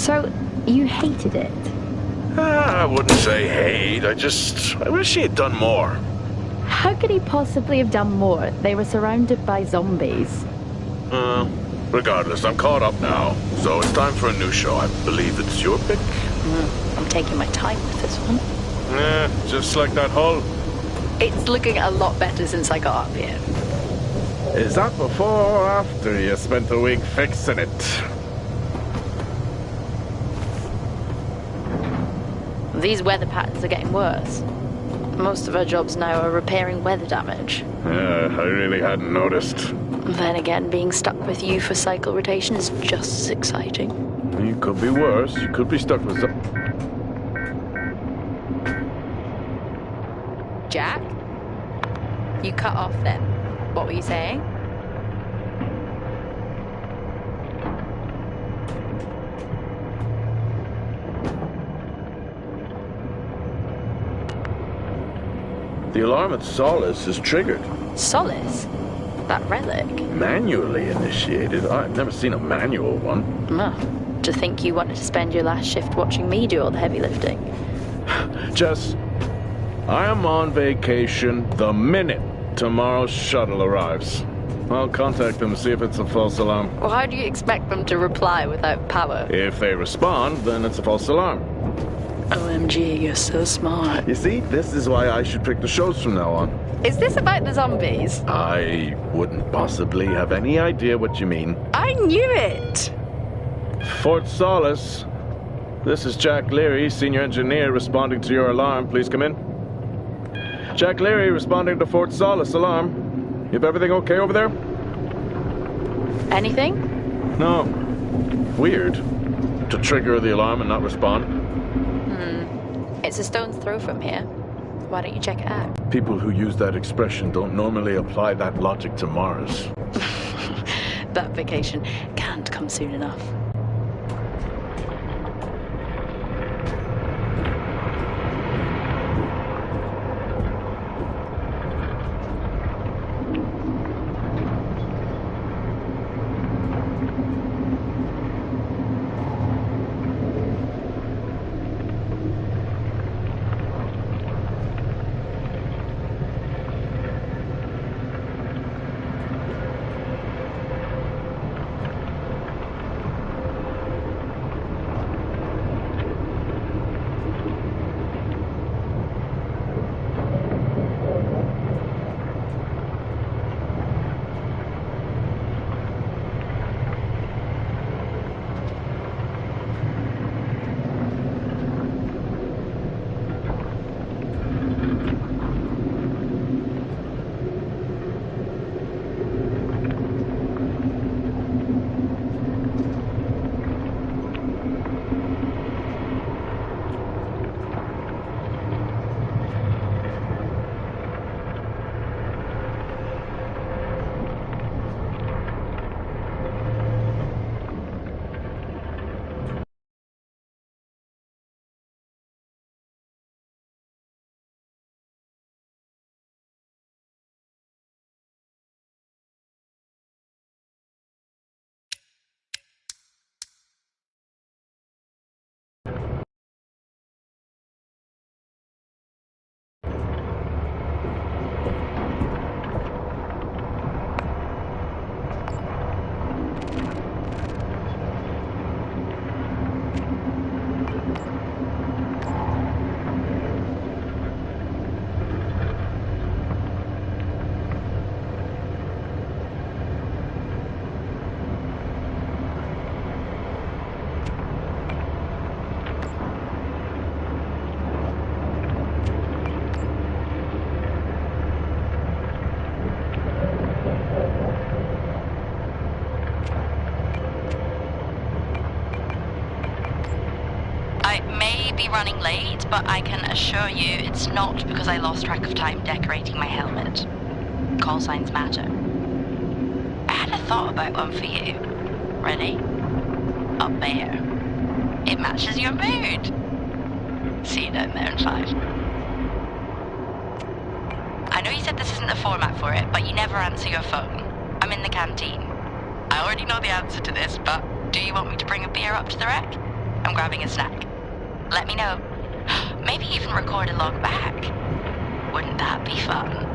So, you hated it? I wouldn't say hate, I wish he had done more. How could he possibly have done more? They were surrounded by zombies. Regardless, I'm caught up now, so it's time for a new show. I believe it's your pick? I'm taking my time with this one. Just like that hull. It's looking a lot better since I got up here. Is that before or after you spent a week fixing it? These weather patterns are getting worse. Most of our jobs now are repairing weather damage. Yeah, I really hadn't noticed. Then again, being stuck with you for cycle rotation is just as exciting. You could be worse. You could be stuck with Jack? You cut off then. What were you saying? The alarm at Solis is triggered. Solis? That relic? Manually initiated? I've never seen a manual one. To think you wanted to spend your last shift watching me do all the heavy lifting. Jess, I am on vacation the minute tomorrow's shuttle arrives. I'll contact them and see if it's a false alarm. Well, how do you expect them to reply without power? If they respond, then it's a false alarm. OMG, you're so smart. You see, this is why I should pick the shows from now on. Is this about the zombies? I wouldn't possibly have any idea what you mean. I knew it! Fort Solis. This is Jack Leary, senior engineer, responding to your alarm. Please come in. Jack Leary responding to Fort Solis alarm. You have everything okay over there? Anything? No. Weird. To trigger the alarm and not respond. It's a stone's throw from here. Why don't you check it out? People who use that expression don't normally apply that logic to Mars. That vacation can't come soon enough. Running late, but I can assure you it's not because I lost track of time decorating my helmet. Call signs matter. I had a thought about one for you. Ready? Up there. It matches your mood. See you down there in 5. I know you said this isn't the format for it, but you never answer your phone. I'm in the canteen. I already know the answer to this, but do you want me to bring a beer up to the wreck? I'm grabbing a snack. Let me know. Maybe even record a log back. Wouldn't that be fun?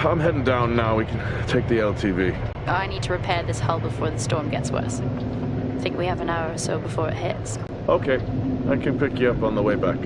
I'm heading down now. We can take the LTV. I need to repair this hull before the storm gets worse. I think we have an hour or so before it hits. Okay, I can pick you up on the way back.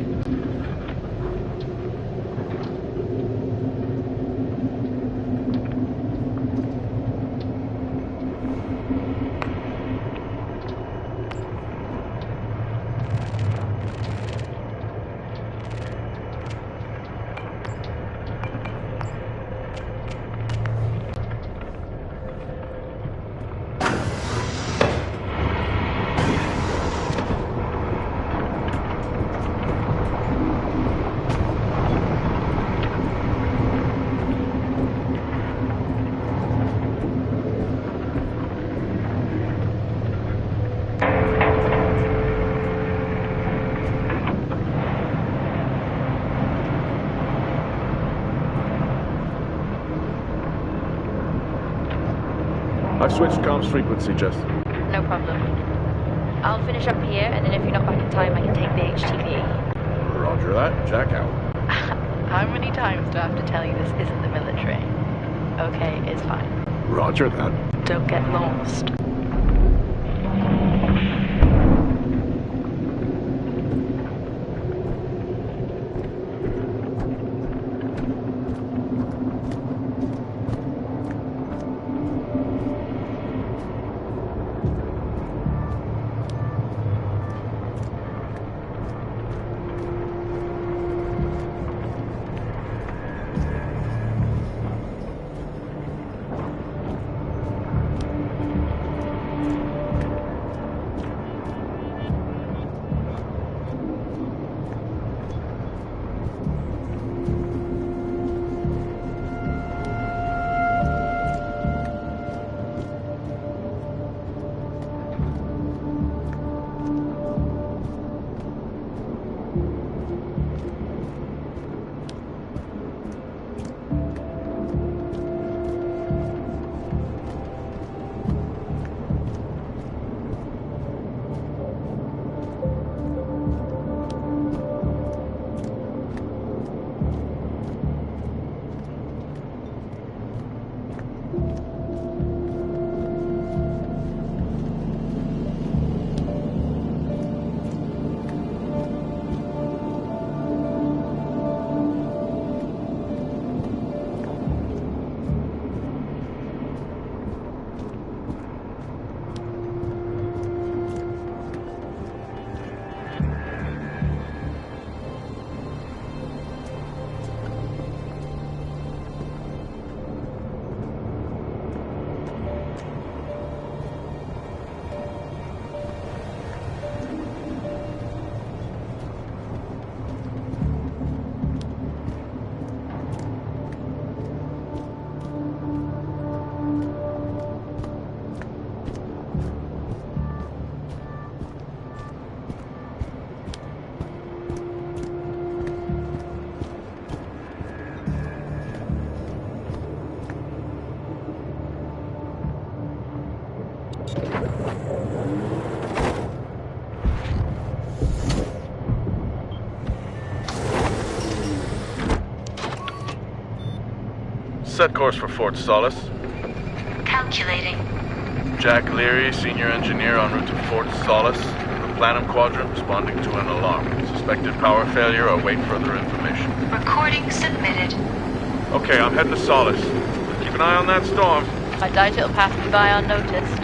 I've switched comms frequency, Jess. No problem. I'll finish up here, and then if you're not back in time, I can take the HTV. Roger that. Jack out. How many times do I have to tell you this isn't the military? Okay, it's fine. Roger that. Don't get lost. Set course for Fort Solis. Calculating. Jack Leary, senior engineer en route to Fort Solis. The Planum Quadrant responding to an alarm. Suspected power failure. Await further information. Recording submitted. Okay, I'm heading to Solis. Keep an eye on that storm. I doubt it'll pass me by unnoticed.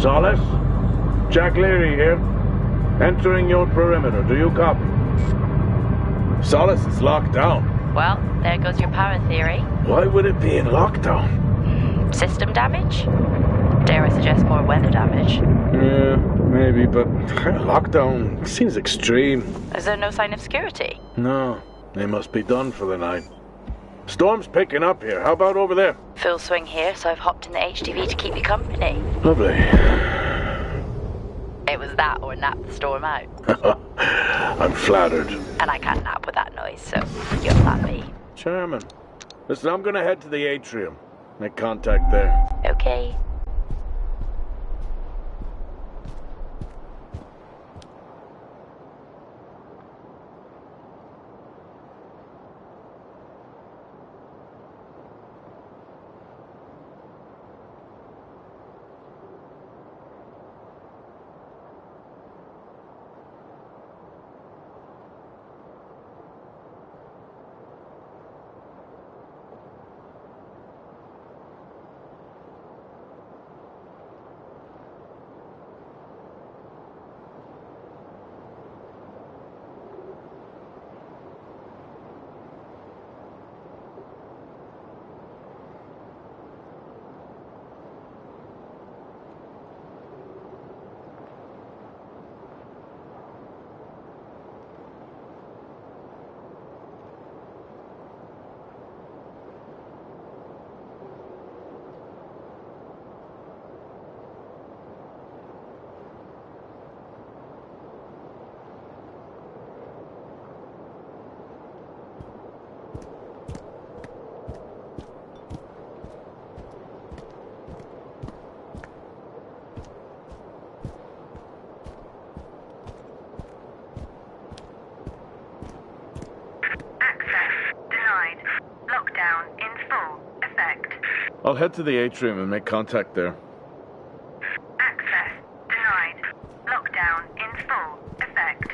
Solis? Jack Leary here. Entering your perimeter. Do you copy? Solis is locked down. Well, there goes your power theory. Why would it be in lockdown? System damage? Dare I suggest more weather damage? Yeah, maybe, but lockdown seems extreme. Is there no sign of security? No, they must be done for the night. Storm's picking up here. How about over there? Full swing here, so I've hopped in the HTV to keep you company. Lovely. It was that or nap the storm out. I'm flattered. And I can't nap with that noise, so you'll let me. Charming. Listen, I'm gonna head to the atrium. Make contact there. Okay. I'll head to the atrium and make contact there. Access denied. Lockdown in full effect.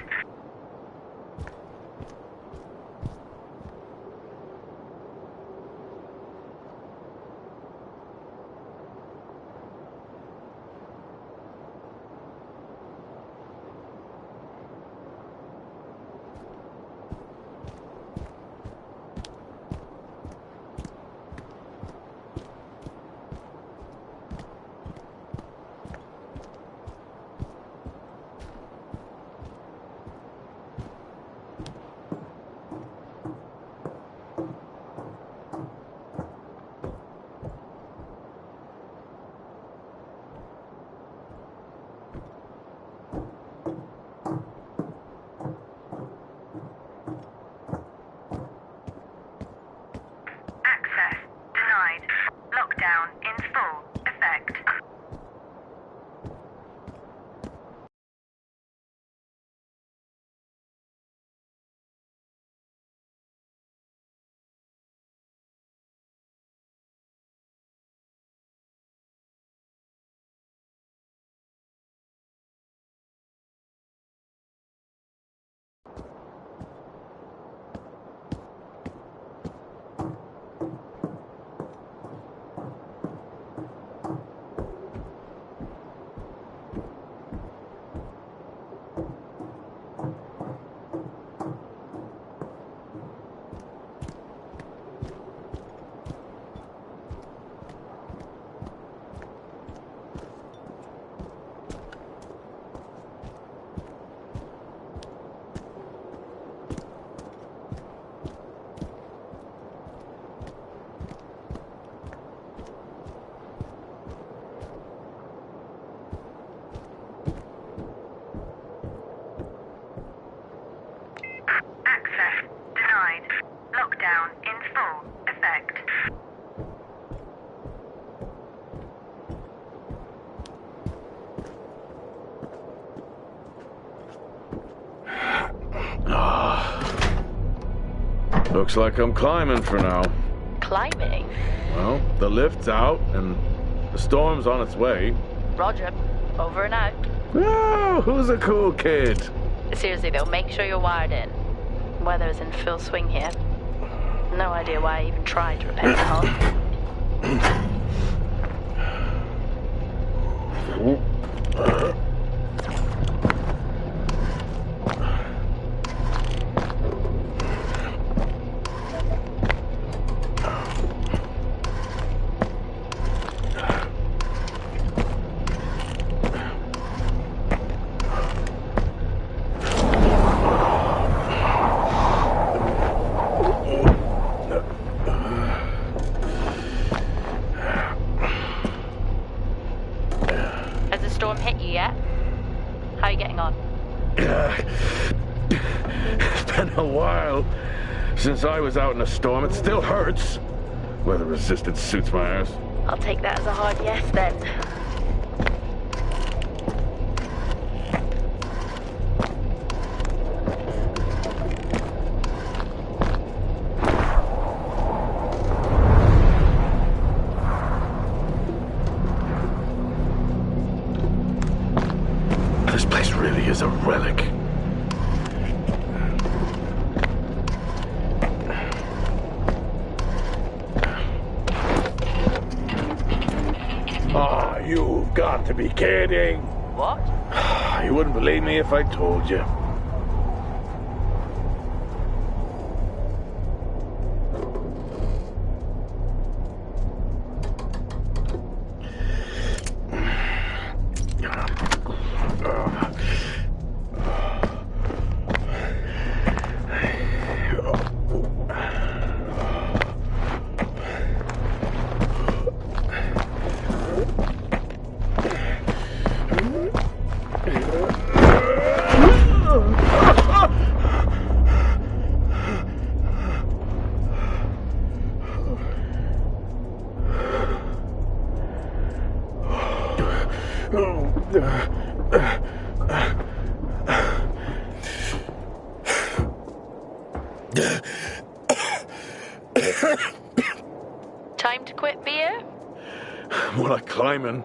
Access denied. Lockdown in full effect. Access denied. Lockdown in full effect. Looks like I'm climbing for now. Climbing? Well, the lift's out and the storm's on its way. Roger. Over and out. Oh, who's a cool kid? Seriously though, make sure you're wired in. Weather is in full swing here. No idea why I even tried to repair the hull. Has the storm hit you yet? How are you getting on? It's been a while since I was out in a storm. It still hurts. Weather resistant suits my ass. I'll take that as a hard yes then. This place really is a relic. Ah, you've got to be kidding. What? You wouldn't believe me if I told you. Time to quit beer? More like climbing.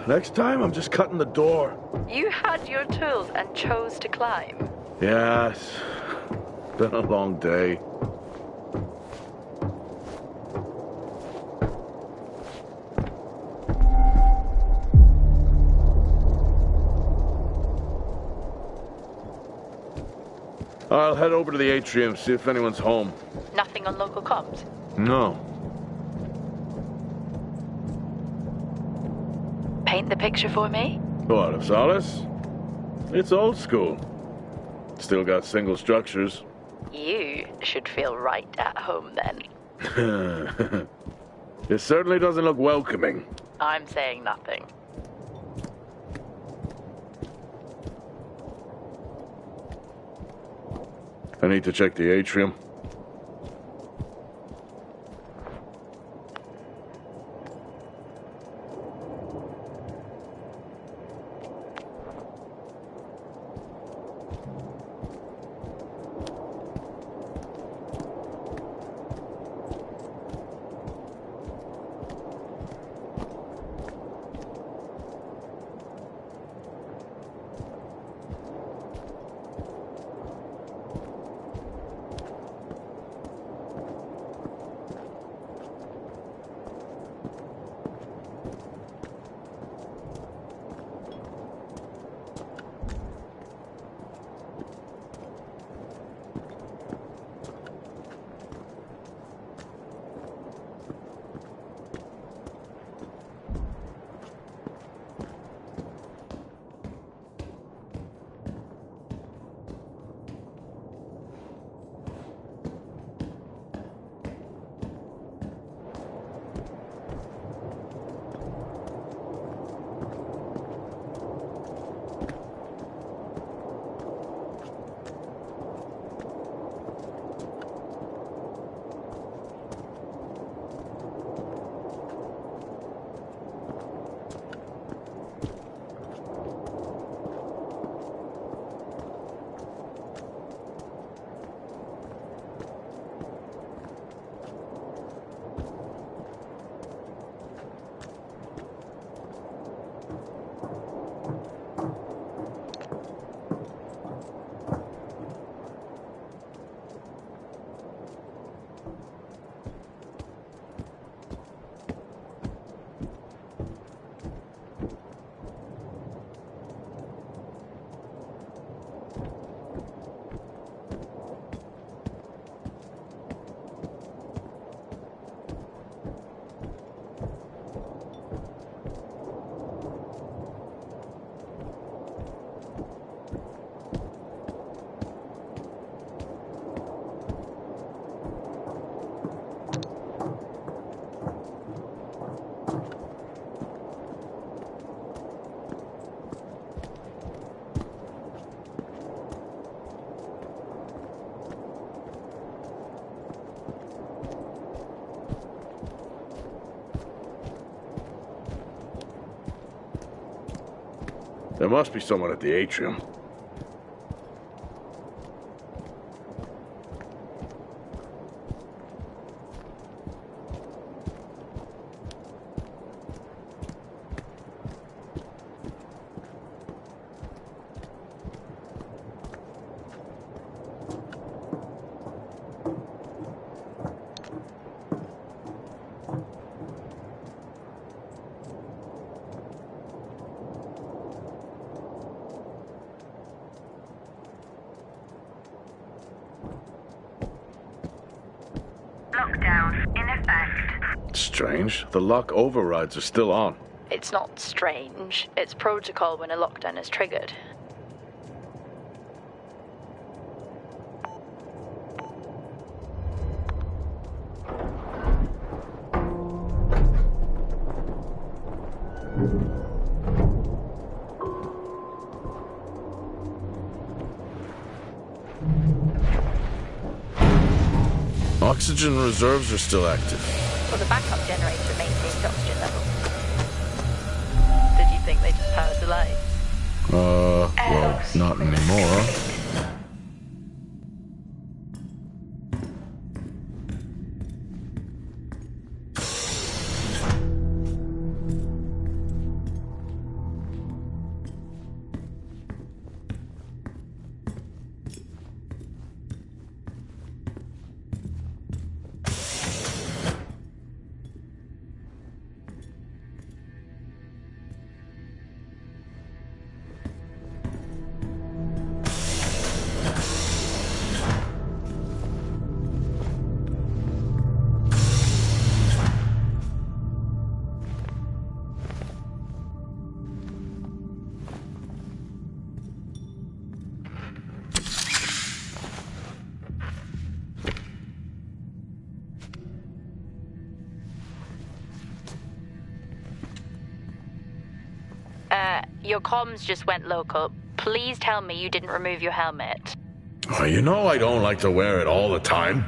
Next time, I'm just cutting the door. You had your tools and chose to climb. Yeah, it's been a long day. I'll head over to the atrium, see if anyone's home. Nothing on local comms? No. Paint the picture for me? What, of Solis? It's old school. Still got single structures. You should feel right at home then. It certainly doesn't look welcoming. I'm saying nothing. I need to check the atrium. There must be someone at the atrium. Strange. The lock overrides are still on. It's not strange. It's protocol when a lockdown is triggered. Oxygen reserves are still active. Well, the backup generator maintains oxygen levels. Did you think they just powered the lights? Well, not anymore. Your comms just went local. Please tell me you didn't remove your helmet. Oh, you know I don't like to wear it all the time.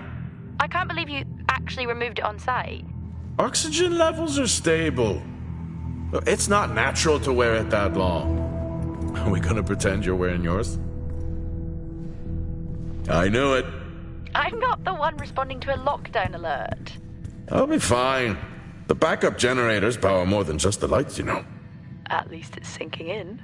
I can't believe you actually removed it on site. Oxygen levels are stable. It's not natural to wear it that long. Are we gonna pretend you're wearing yours? I knew it. I'm not the one responding to a lockdown alert. I'll be fine. The backup generators power more than just the lights, you know. At least it's sinking in.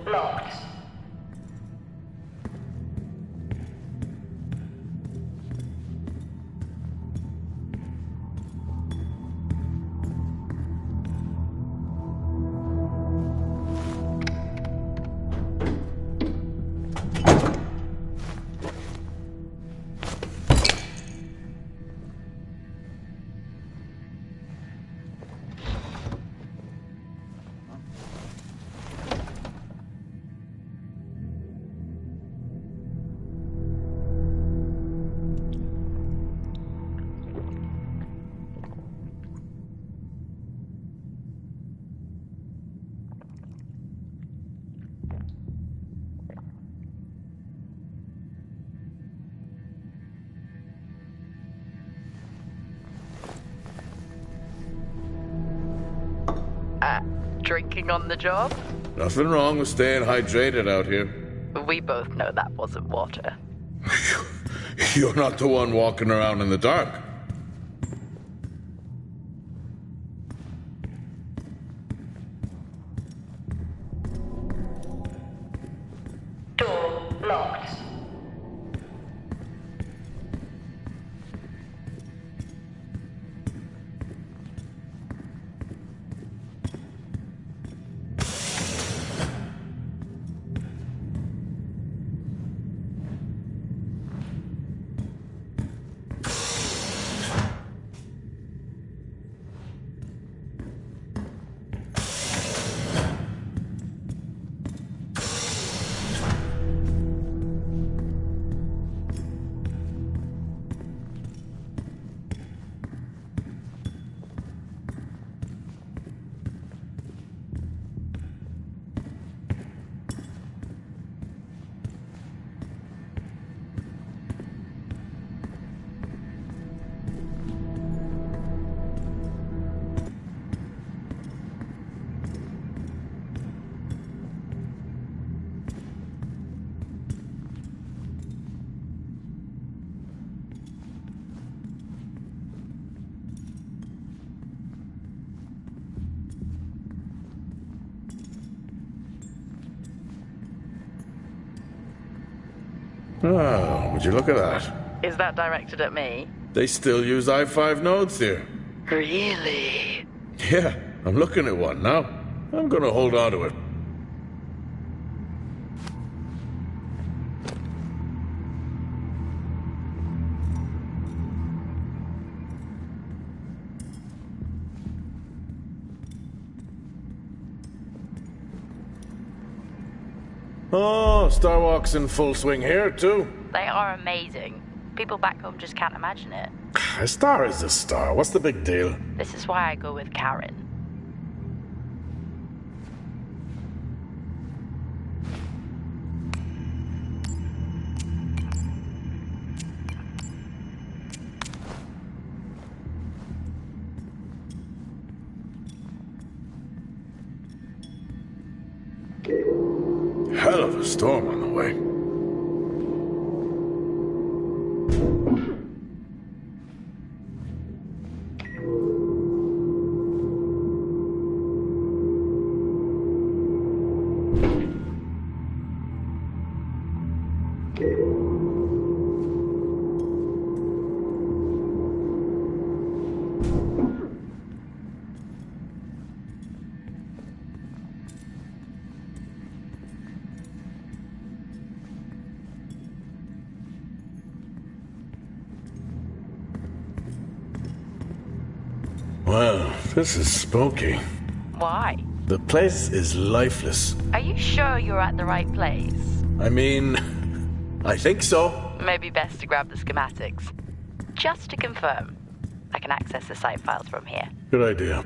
Locked. Drinking on the job? Nothing wrong with staying hydrated out here. We both know that wasn't water. You're not the one walking around in the dark. Door locked. Oh, would you look at that? Is that directed at me? They still use i5 nodes here. Really? Yeah, I'm looking at one now. I'm gonna hold on to it. Oh, Starwalk's in full swing here, too. They are amazing. People back home just can't imagine it. A star is a star. What's the big deal? This is why I go with Karen. Hell of a storm on the way. Well, this is spooky. Why? The place is lifeless. Are you sure you're at the right place? I mean, I think so. Maybe best to grab the schematics. Just to confirm, I can access the site files from here. Good idea.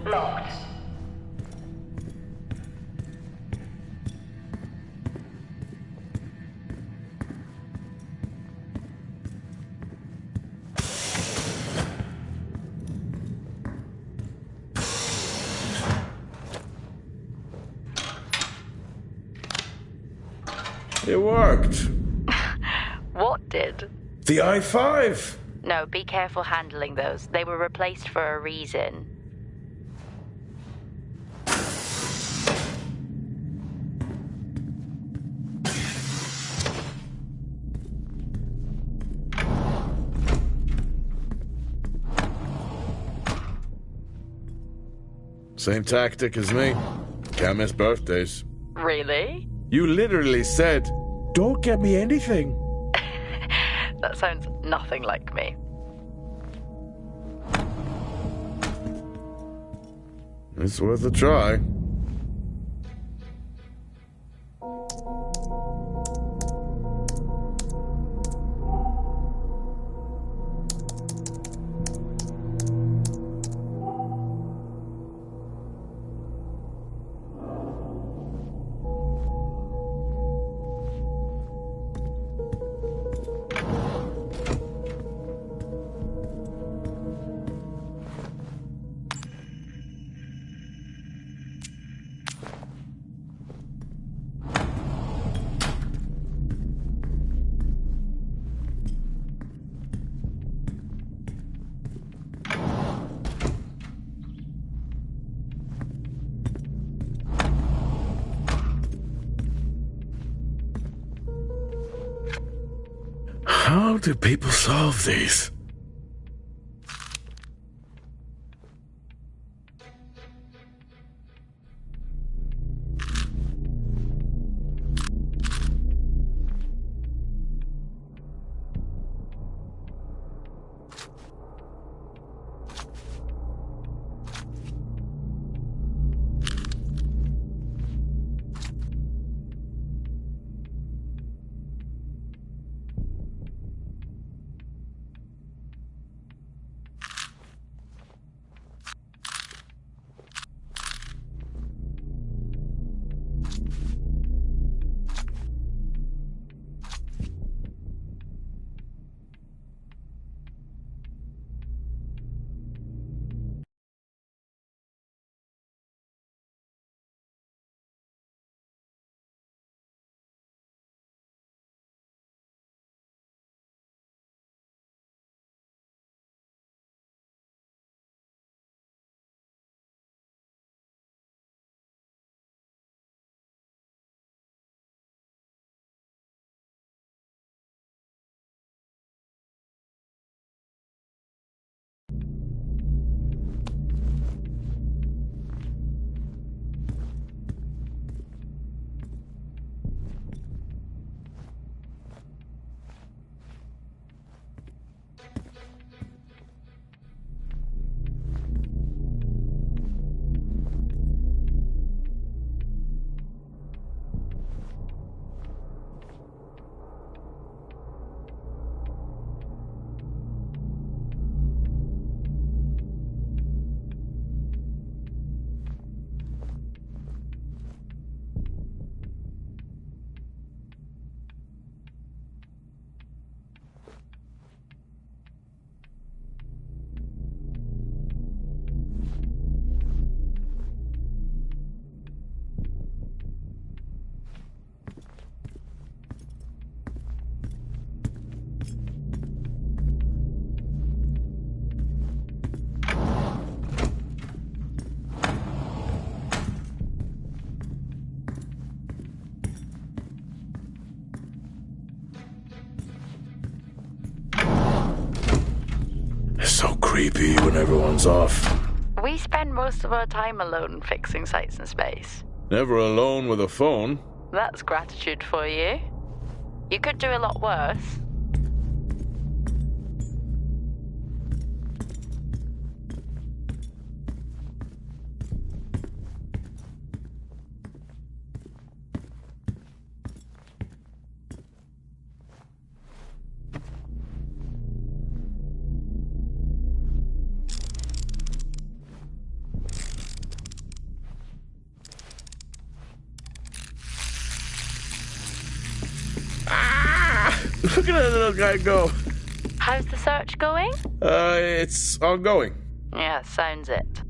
Locked. It worked. What did? The i5. No, be careful handling those. They were replaced for a reason. Same tactic as me. Can't miss birthdays. Really? You literally said, "Don't get me anything." That sounds nothing like me. It's worth a try. How do people solve these? So creepy when everyone's off. We spend most of our time alone fixing sites in space. Never alone with a phone. That's gratitude for you. You could do a lot worse. Look at that little guy go. How's the search going? It's ongoing. Yeah, sounds it.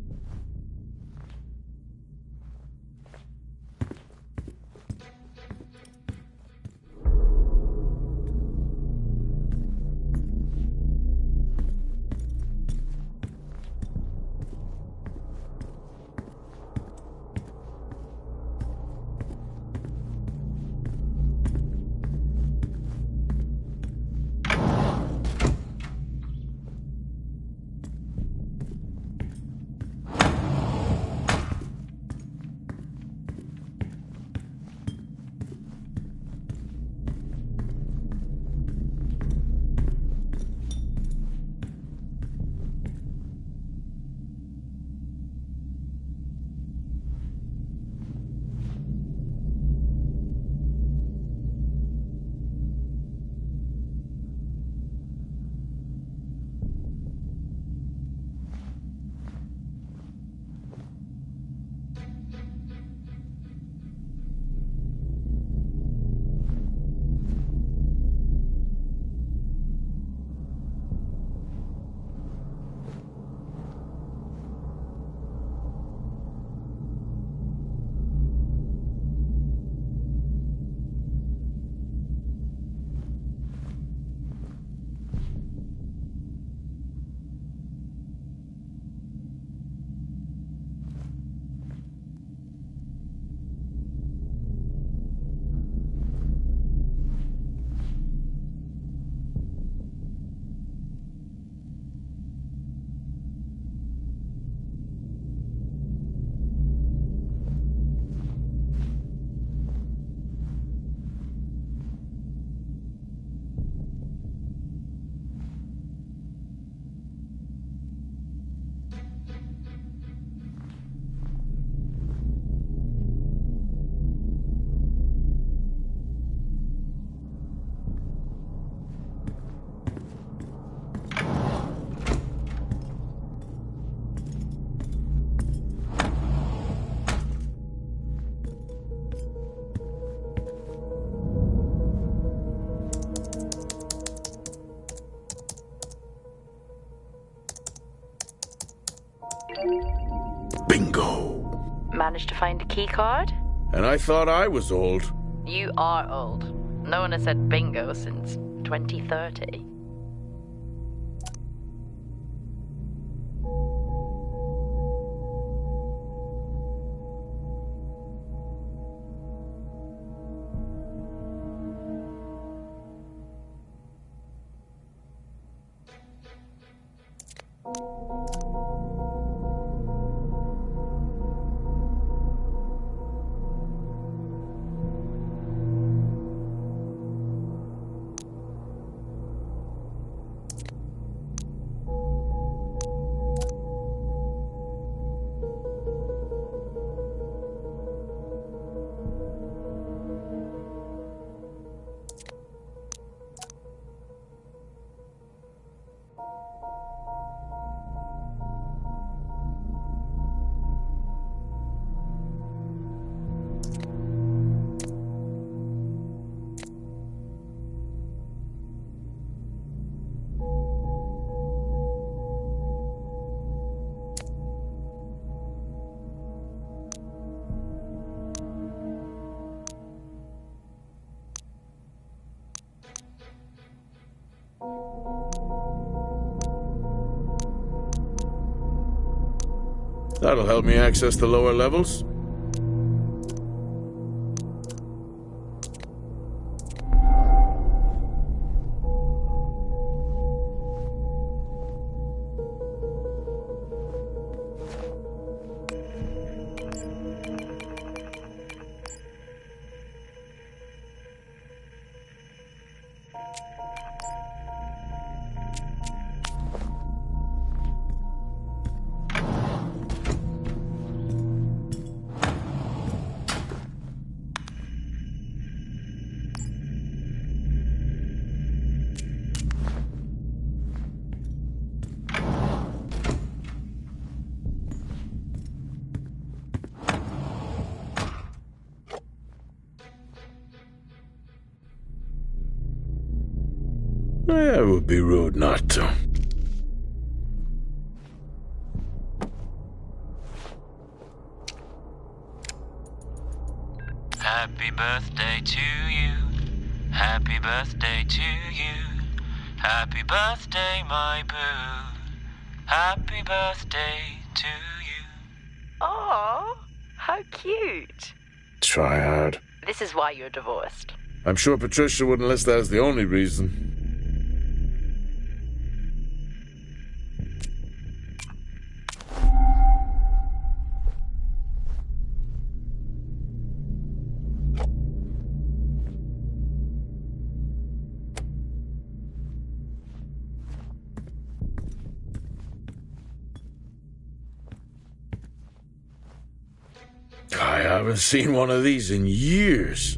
Managed to find a key card? And I thought I was old. You are old. No one has said bingo since 2030. That'll help me access the lower levels. It would be rude not to. Happy birthday to you. Happy birthday to you. Happy birthday, my boo. Happy birthday to you. Aww, how cute. Try hard. This is why you're divorced. I'm sure Patricia wouldn't list that as the only reason. I haven't seen one of these in years.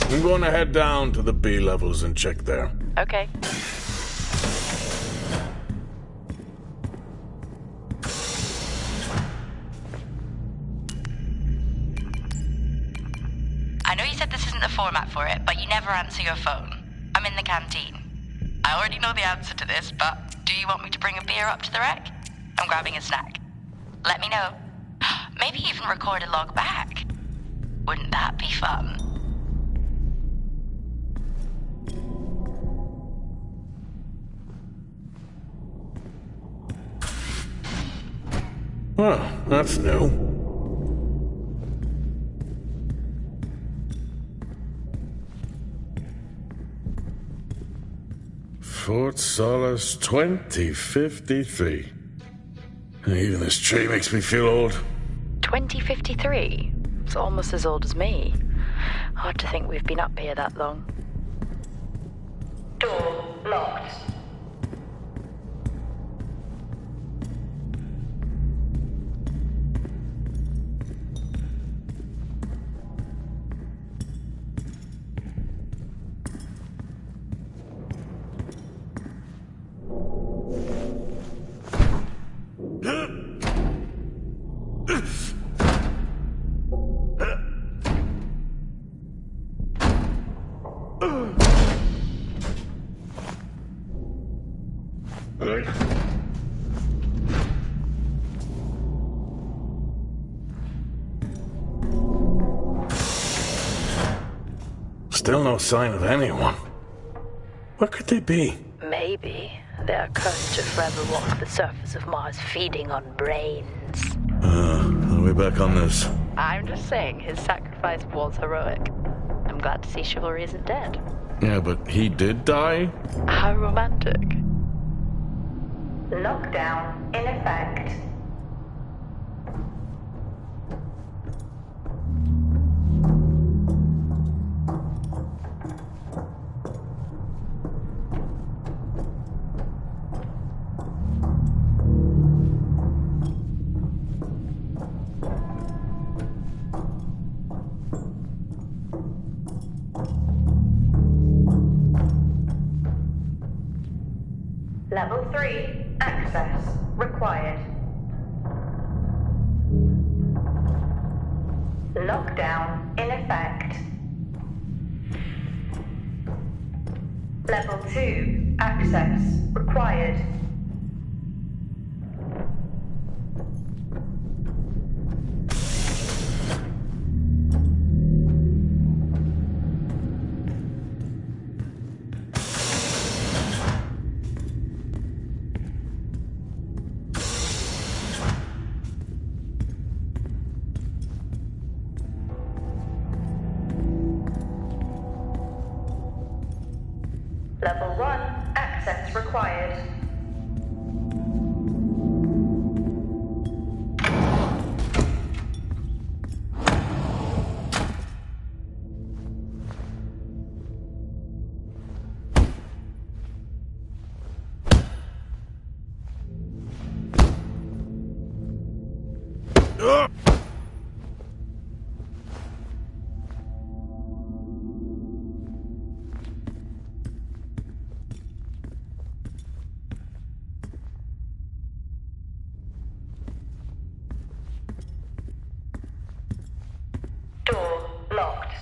I'm going to head down to the B levels and check there. Okay. I know you said this isn't the format for it, but you never answer your phone. I'm in the canteen. I already know the answer to this, but do you want me to bring a beer up to the wreck? I'm grabbing a snack. Let me know. Maybe even record a log back. Wouldn't that be fun? Well, that's new. Fort Solis 2053. Even this tree makes me feel old. 2053? It's almost as old as me. Hard to think we've been up here that long. Door locked. Still no sign of anyone. Where could they be? Maybe they're cursed to forever walk the surface of Mars feeding on brains. Are we back on this? I'm just saying his sacrifice was heroic. I'm glad to see chivalry isn't dead. Yeah, but he did die? How romantic. Lockdown in effect. Level 3, access required. Lockdown in effect. Level 2, access required. Level 1, access required. Door locked.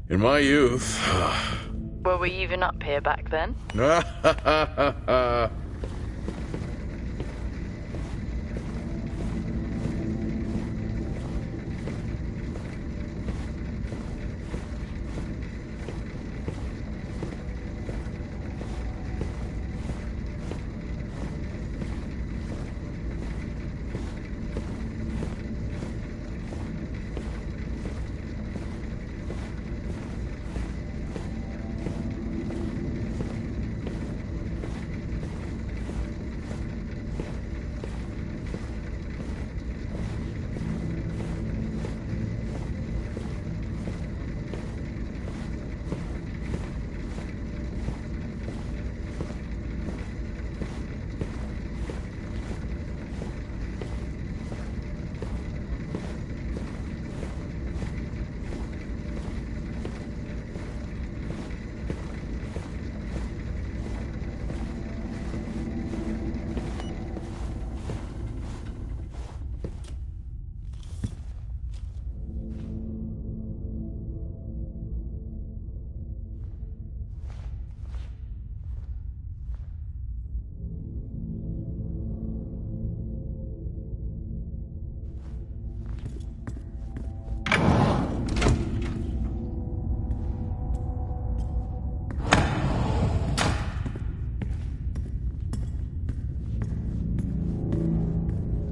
In my youth... Were we even up here back then?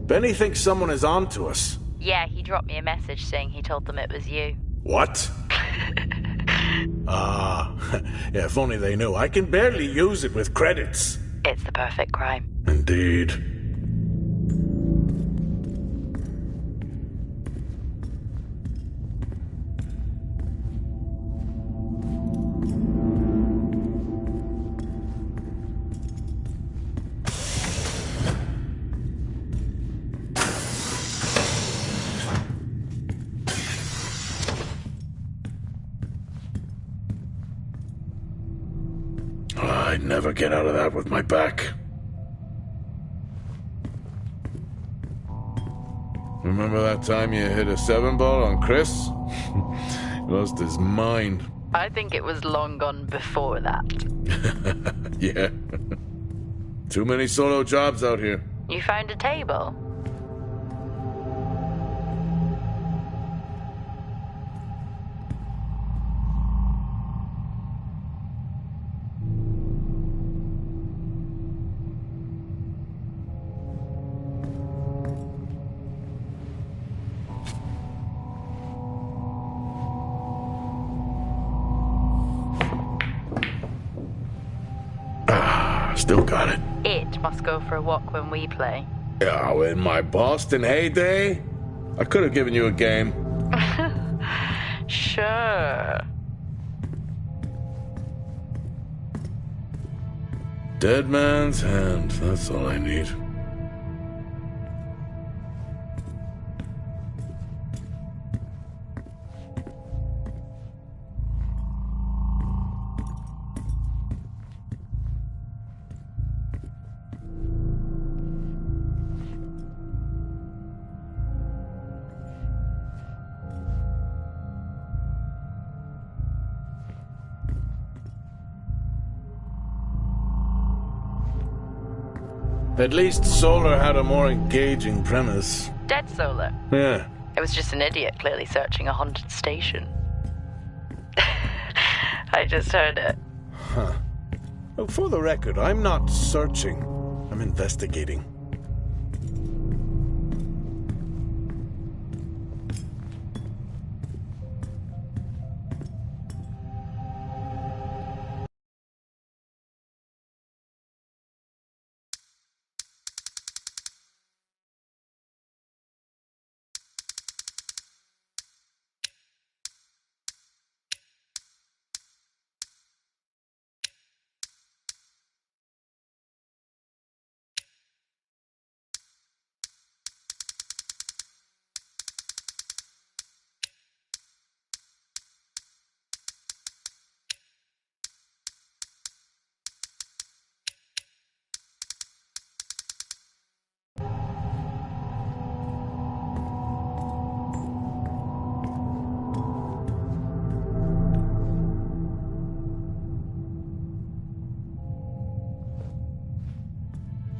Benny thinks someone is on to us. Yeah, he dropped me a message saying he told them it was you. What? Yeah, if only they knew. I can barely use it with credits. It's the perfect crime. Indeed. I'd never get out of that with my back. Remember that time you hit a 7-ball on Chris? He lost his mind. I think it was long gone before that. Yeah. Too many solo jobs out here. You found a table? Still got it. It must go for a walk when we play. Oh, in my Boston heyday, I could have given you a game. Sure. Dead man's hand, that's all I need. At least Solar had a more engaging premise. Dead Solar. Yeah. It was just an idiot clearly searching a haunted station. I just heard it. Huh. Well, for the record, I'm not searching. I'm investigating.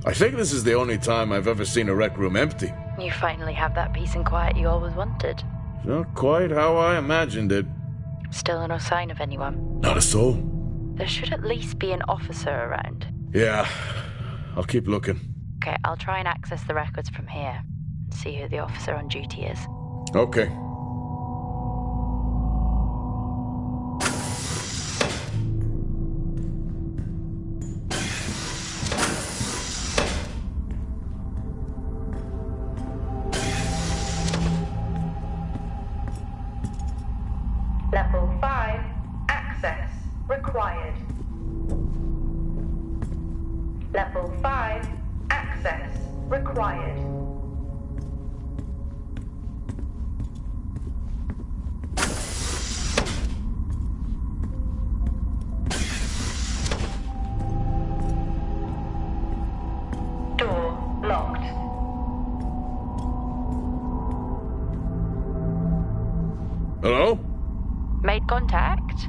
I think this is the only time I've ever seen a rec room empty. You finally have that peace and quiet you always wanted. Not quite how I imagined it. Still no sign of anyone. Not a soul. There should at least be an officer around. Yeah, I'll keep looking. Okay, I'll try and access the records from here. See who the officer on duty is. Okay. Level 5, access required. Level 5, access required. Door locked. Hello? Made contact?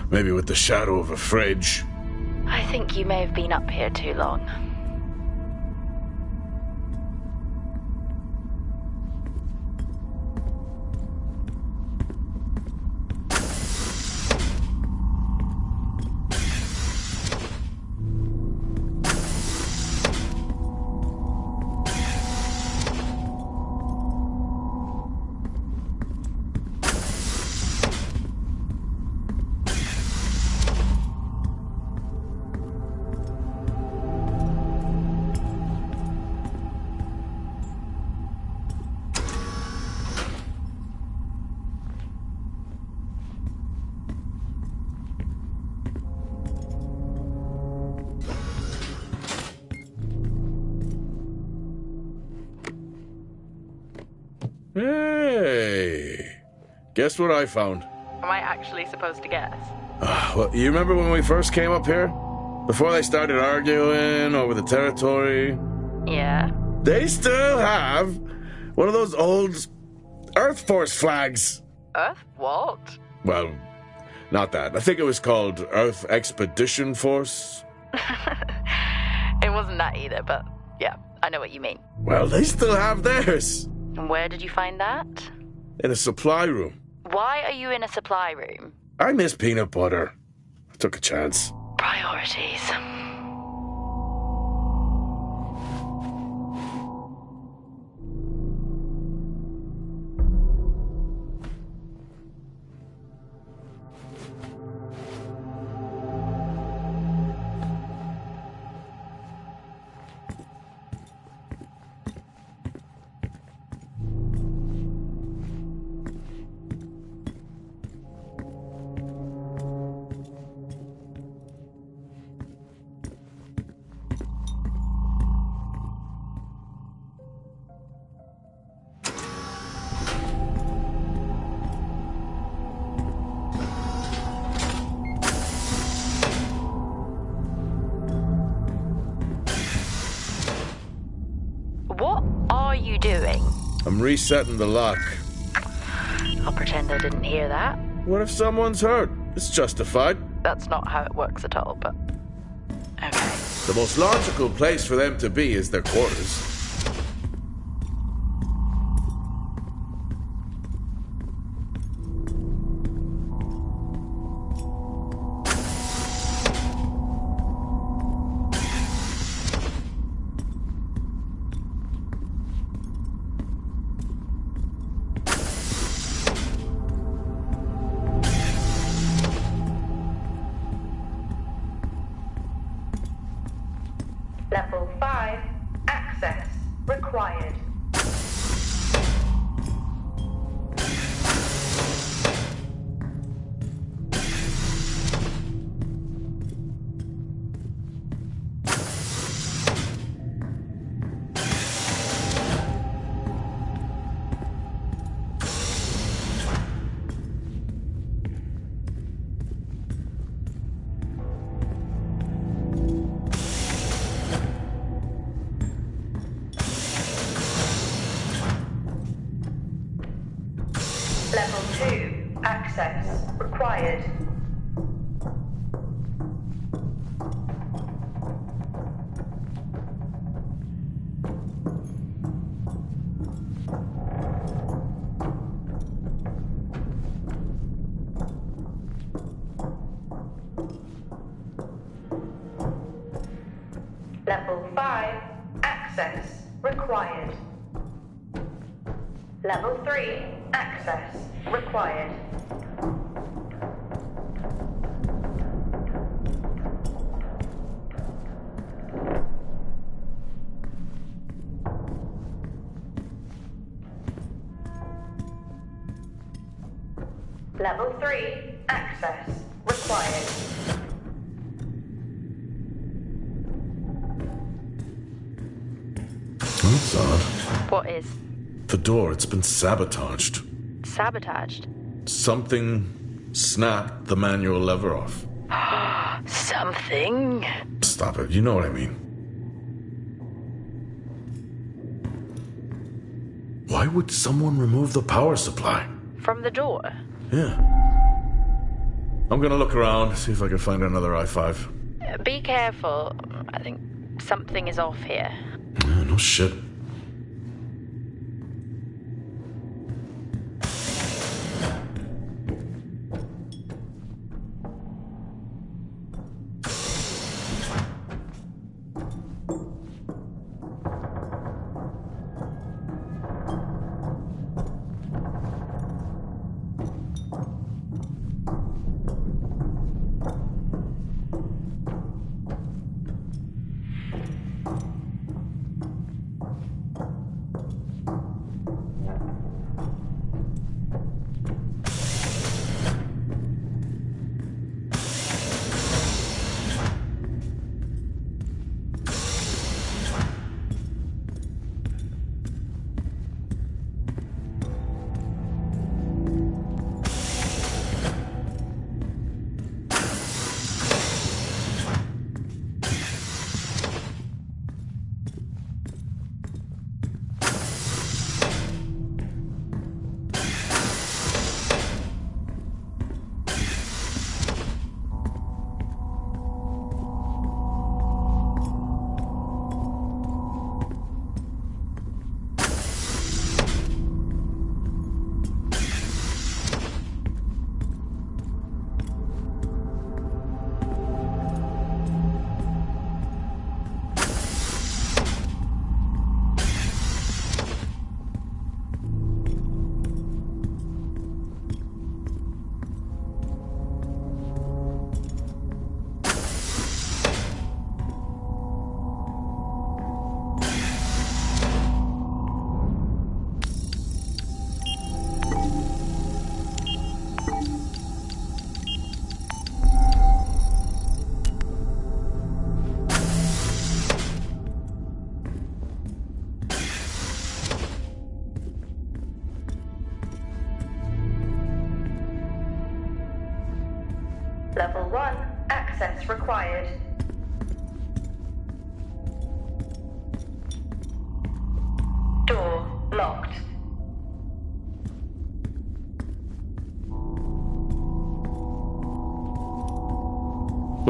Maybe with the shadow of a fridge. I think you may have been up here too long. Hey! Guess what I found? Am I actually supposed to guess? Well, you remember when we first came up here? Before they started arguing over the territory? Yeah. They still have one of those old Earth Force flags. Earth what? Well, not that. I think it was called Earth Expedition Force. It wasn't that either, but yeah, I know what you mean. Well, they still have theirs. And where did you find that? In a supply room. Why are you in a supply room? I miss peanut butter. I took a chance. Priorities. What are you doing? I'm resetting the lock. I'll pretend I didn't hear that. What if someone's hurt? It's justified. That's not how it works at all, but... Okay. The most logical place for them to be is their quarters. Level 5. Access required. Level 2. Access required. Level 5. Access required. Level 3. Access required. Level 3. Access required. That's odd. What is? The door, it's been sabotaged. Sabotaged? Something snapped the manual lever off. Something? Stop it, you know what I mean. Why would someone remove the power supply? From the door? Yeah. I'm gonna look around, see if I can find another i5. Be careful. I think something is off here. Yeah, no shit.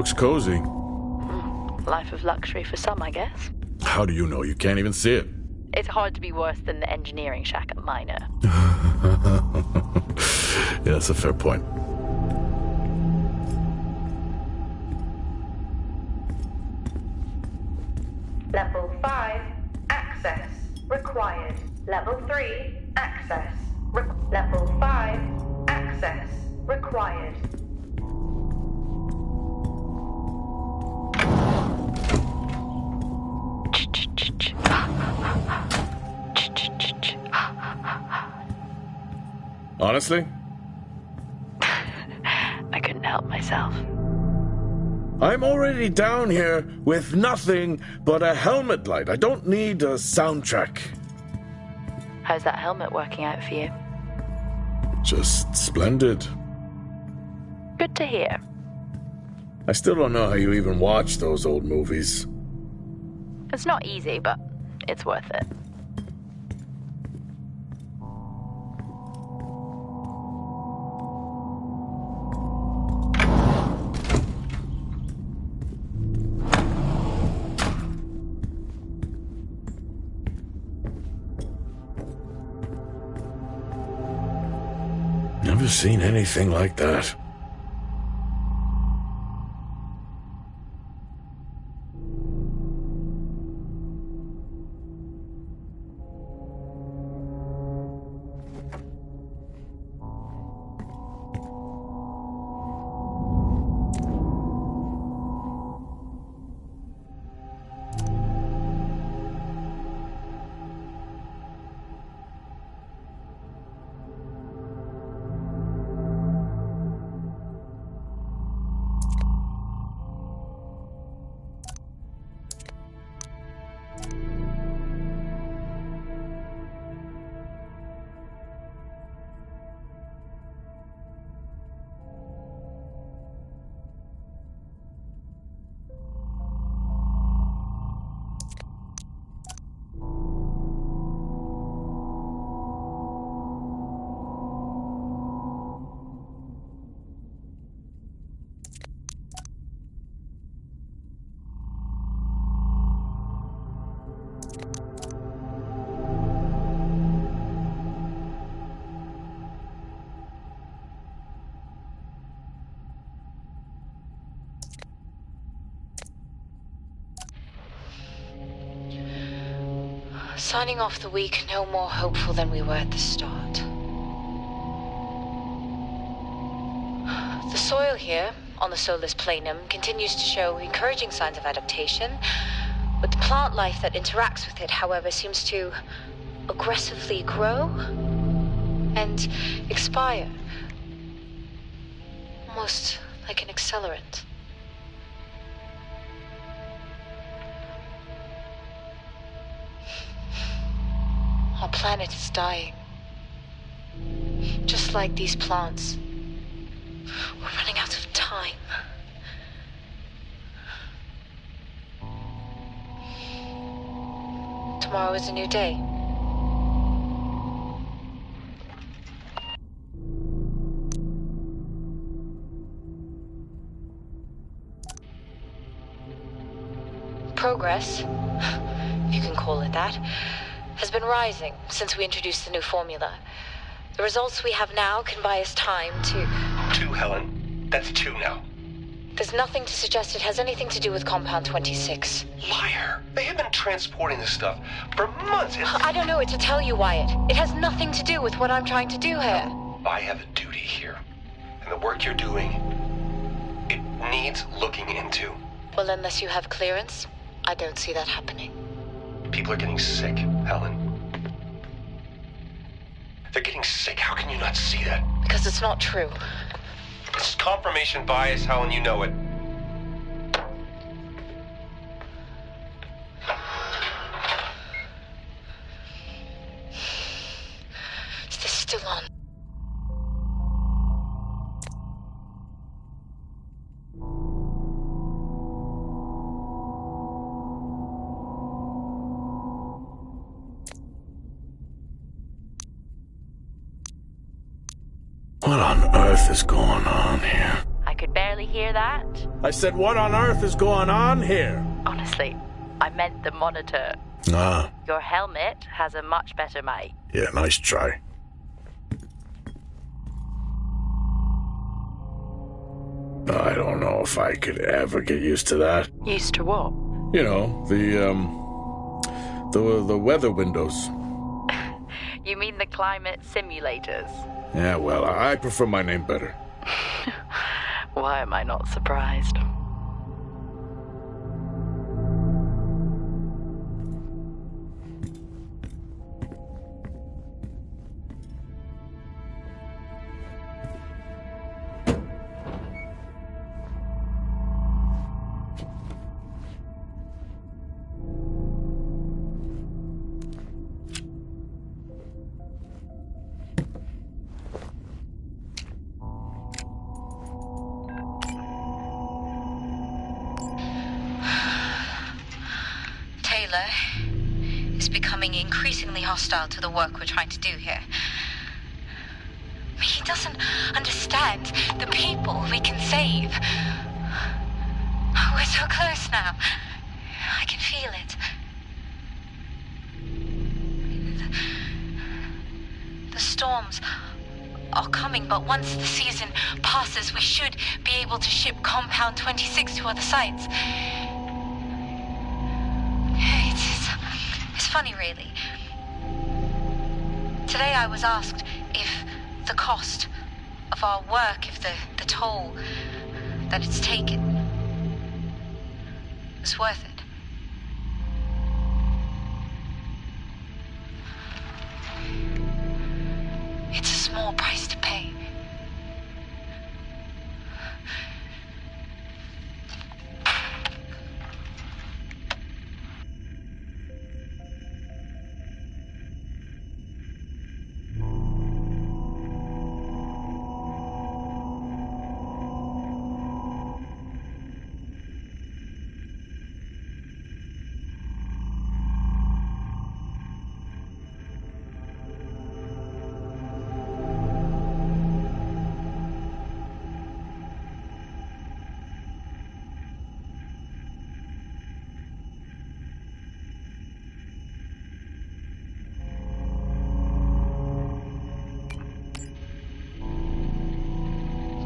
Looks cozy. Life of luxury for some, I guess. How do you know? You can't even see it. It's hard to be worse than the engineering shack at Minor. Yeah, that's a fair point. Level 5, access required. Level 3, access. Level 5, access required. Honestly? I couldn't help myself. I'm already down here with nothing but a helmet light. I don't need a soundtrack. How's that helmet working out for you? Just splendid. Good to hear. I still don't know how you even watch those old movies. It's not easy, but it's worth it. Never seen anything like that. Signing off the week no more hopeful than we were at the start. The soil here, on the Solis planum, continues to show encouraging signs of adaptation, but the plant life that interacts with it, however, seems to aggressively grow and expire. Almost like an accelerant. Our planet is dying. Just like these plants. We're running out of time. Tomorrow is a new day. Progress, if you can call it that, has been rising since we introduced the new formula. The results we have now can buy us time to... 2, Helen. That's 2 now. There's nothing to suggest it has anything to do with Compound 26. Liar. They have been transporting this stuff for months. I don't know what to tell you, Wyatt. It has nothing to do with what I'm trying to do here. I have a duty here. And the work you're doing, it needs looking into. Well, unless you have clearance, I don't see that happening. People are getting sick, Helen. They're getting sick. How can you not see that? Because it's not true. It's confirmation bias, Helen. You know it. Is this still on? What on earth is going on here? I could barely really hear that? I said, what on earth is going on here? Honestly, I meant the monitor. Ah, Your helmet has a much better mic. yeah, nice try. I don't know if I could ever get used to that. Used to what? You know, the weather windows. You mean the climate simulators? Yeah, well, I prefer my name better. Why am I not surprised? Is becoming increasingly hostile to the work we're trying to do here. He doesn't understand the people we can save. We're so close now. I can feel it. The storms are coming, but once the season passes, we should be able to ship Compound 26 to other sites. It's funny, really. Today I was asked if the cost of our work, if the toll that it's taken was worth it. It's a small price to pay.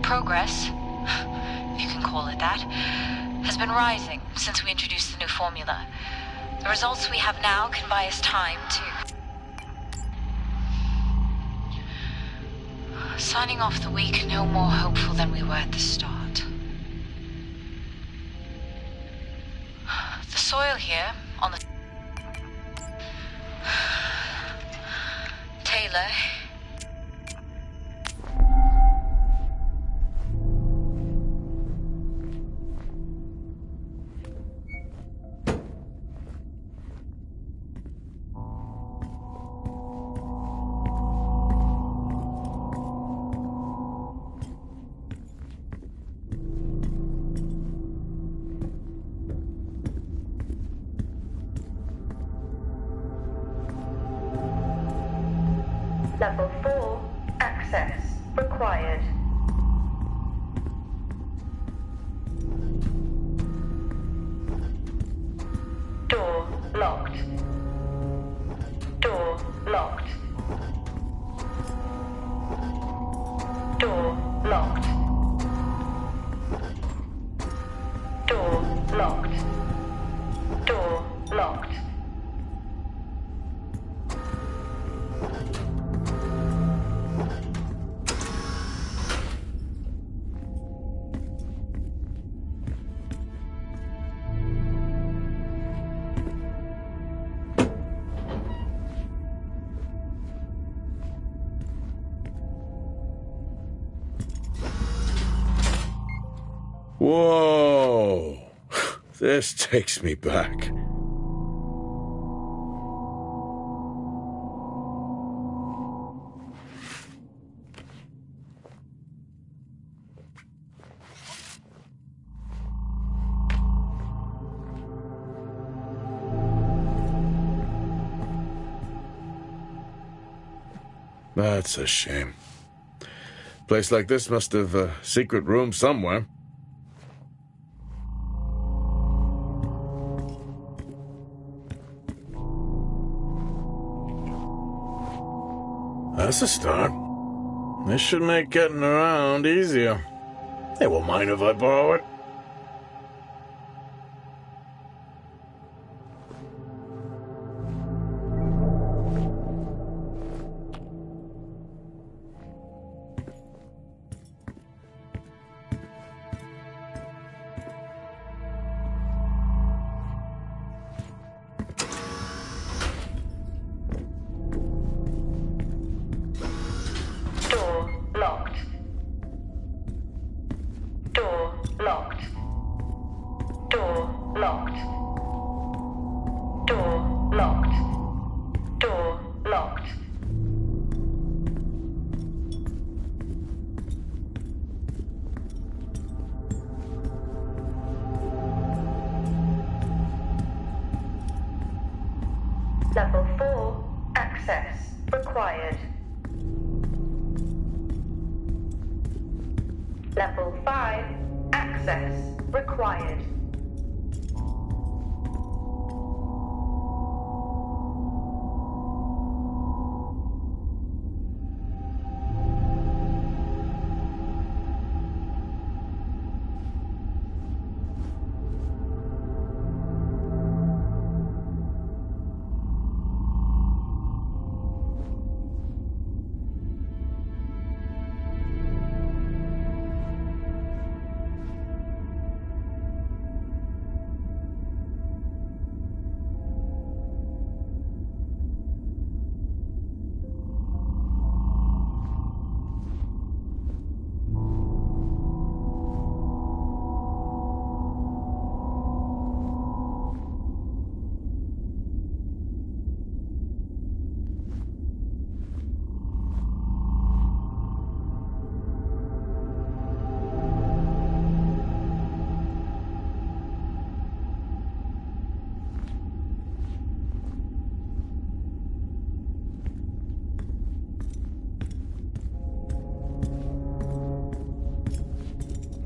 Progress, if you can call it that, has been rising since we introduced the new formula. The results we have now can buy us time to... Signing off the week no more hopeful than we were at the start. The soil here on the... Taylor... Level 4, access required. Door locked. Door locked. Door locked. Door locked. Door locked. Whoa! This takes me back. That's a shame. Place like this must have a secret room somewhere. That's a start. This should make getting around easier. They won't mind if I borrow it. Door locked. Door locked. Door locked. Door locked. Door locked. Level 4, access required. Level 5, access required.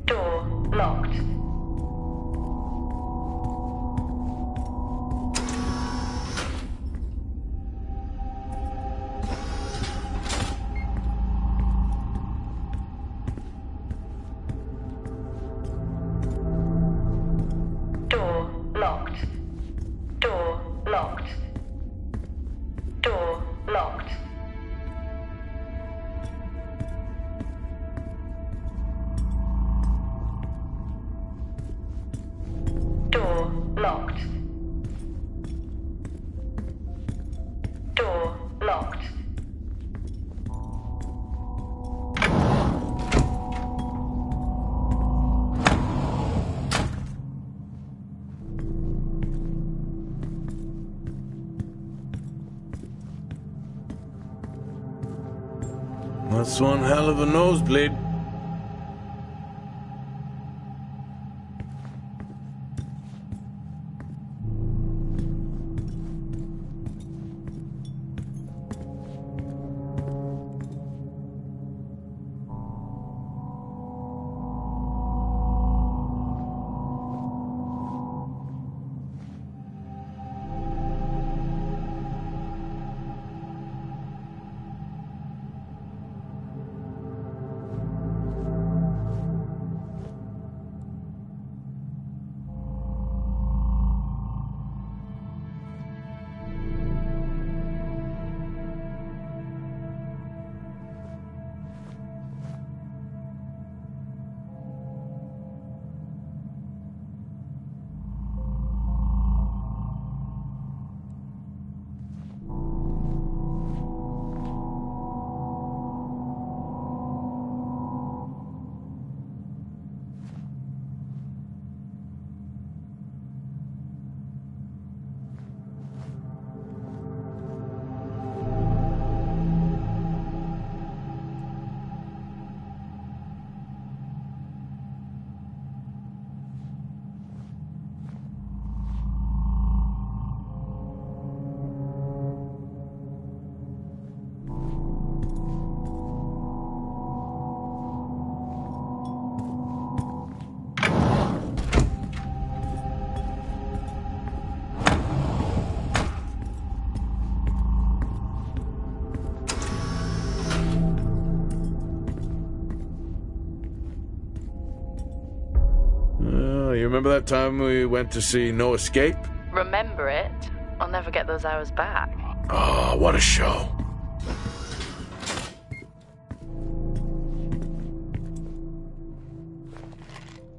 Door locked. Door locked. Door locked. Door locked. Door locked. Door locked. That's one hell of a nosebleed. remember that time we went to see No Escape? Remember it? I'll never get those hours back. Oh, what a show.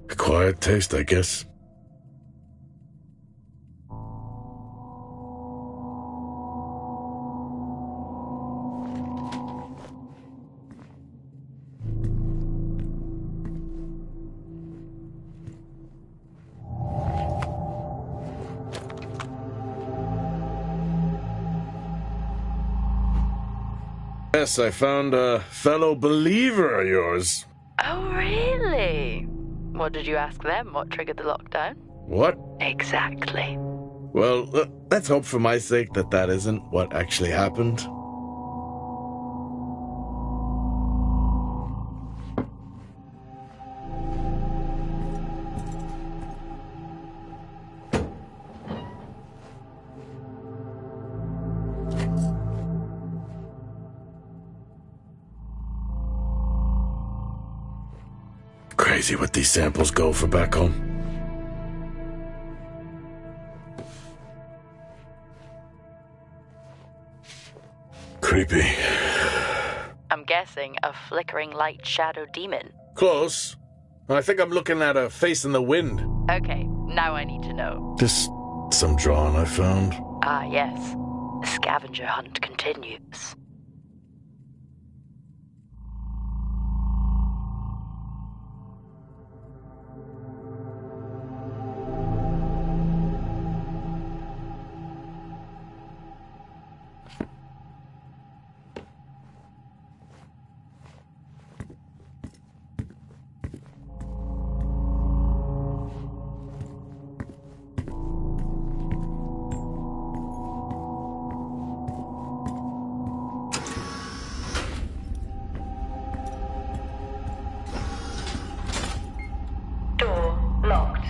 Acquired taste, I guess. Yes, I found a fellow believer of yours. Oh, really? What did you ask them? What triggered the lockdown? What? Exactly. Well, let's hope for my sake that that isn't what actually happened. Crazy what these samples go for back home. Creepy. I'm guessing a flickering light shadow demon. Close. I think I'm looking at a face in the wind. Okay, now I need to know. Just some drawing I found. Ah, yes. The scavenger hunt continues. Door locked.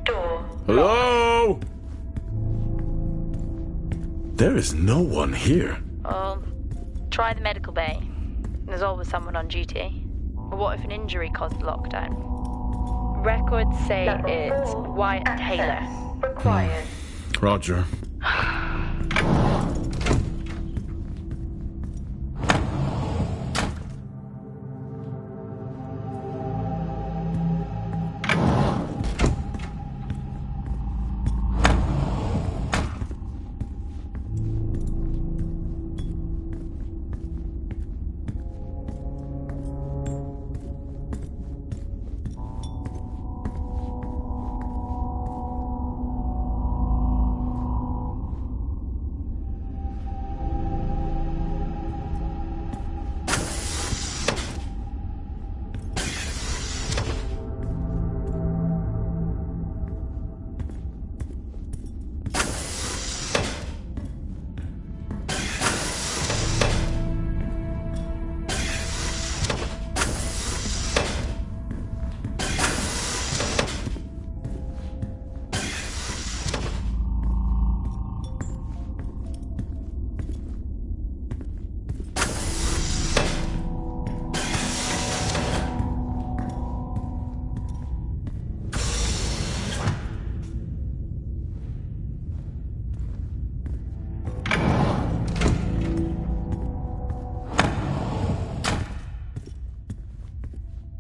Door Hello? There is no one here. Try the medical bay. There's always someone on duty. But what if an injury caused the lockdown? Records say Level it's 4 Wyatt Taylor. access required. Roger.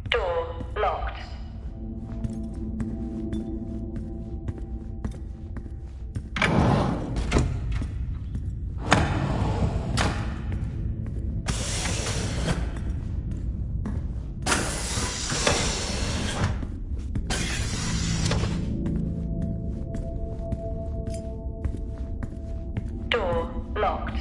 Door locked. Door locked.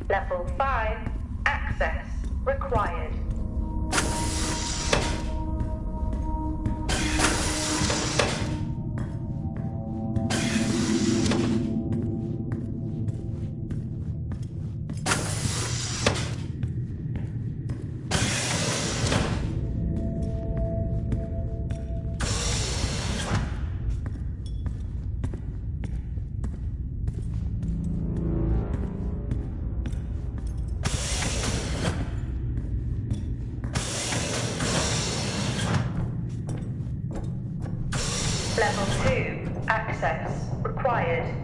Level 5. Access required. Level 2. Access required.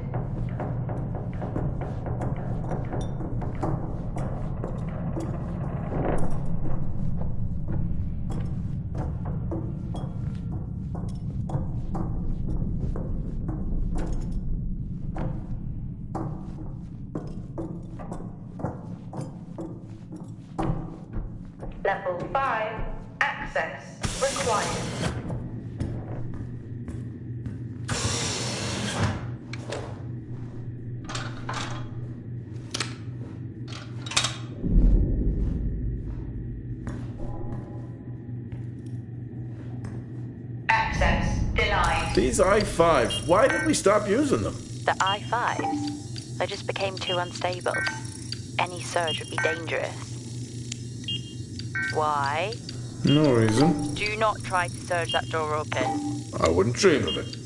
Level 5. Access required. Access denied. These I-5s, why did we stop using them? The I-5s, they just became too unstable. Any surge would be dangerous. Why? No reason. Do not try to surge that door open. I wouldn't dream of it.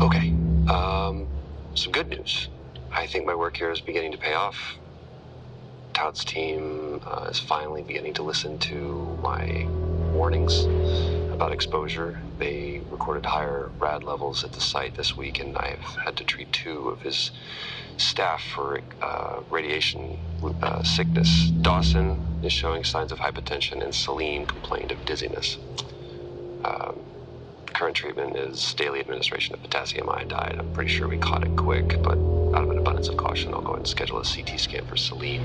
Okay, some good news. I think my work here is beginning to pay off. Todd's team is finally beginning to listen to my warnings about exposure. They recorded higher rad levels at the site this week, and I've had to treat 2 of his staff for radiation sickness. Dawson is showing signs of hypotension, and Celine complained of dizziness. Current treatment is daily administration of potassium iodide. I'm pretty sure we caught it quick, but out of an abundance of caution, I'll go ahead and schedule a CT scan for Celine,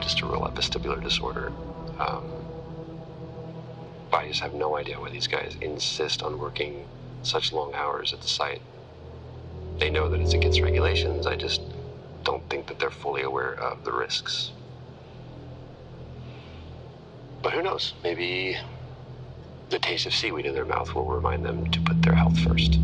just to rule out vestibular disorder. But I just have no idea why these guys insist on working such long hours at the site. They know that it's against regulations, I just don't think that they're fully aware of the risks. But who knows, maybe the taste of seaweed in their mouth will remind them to put their health first.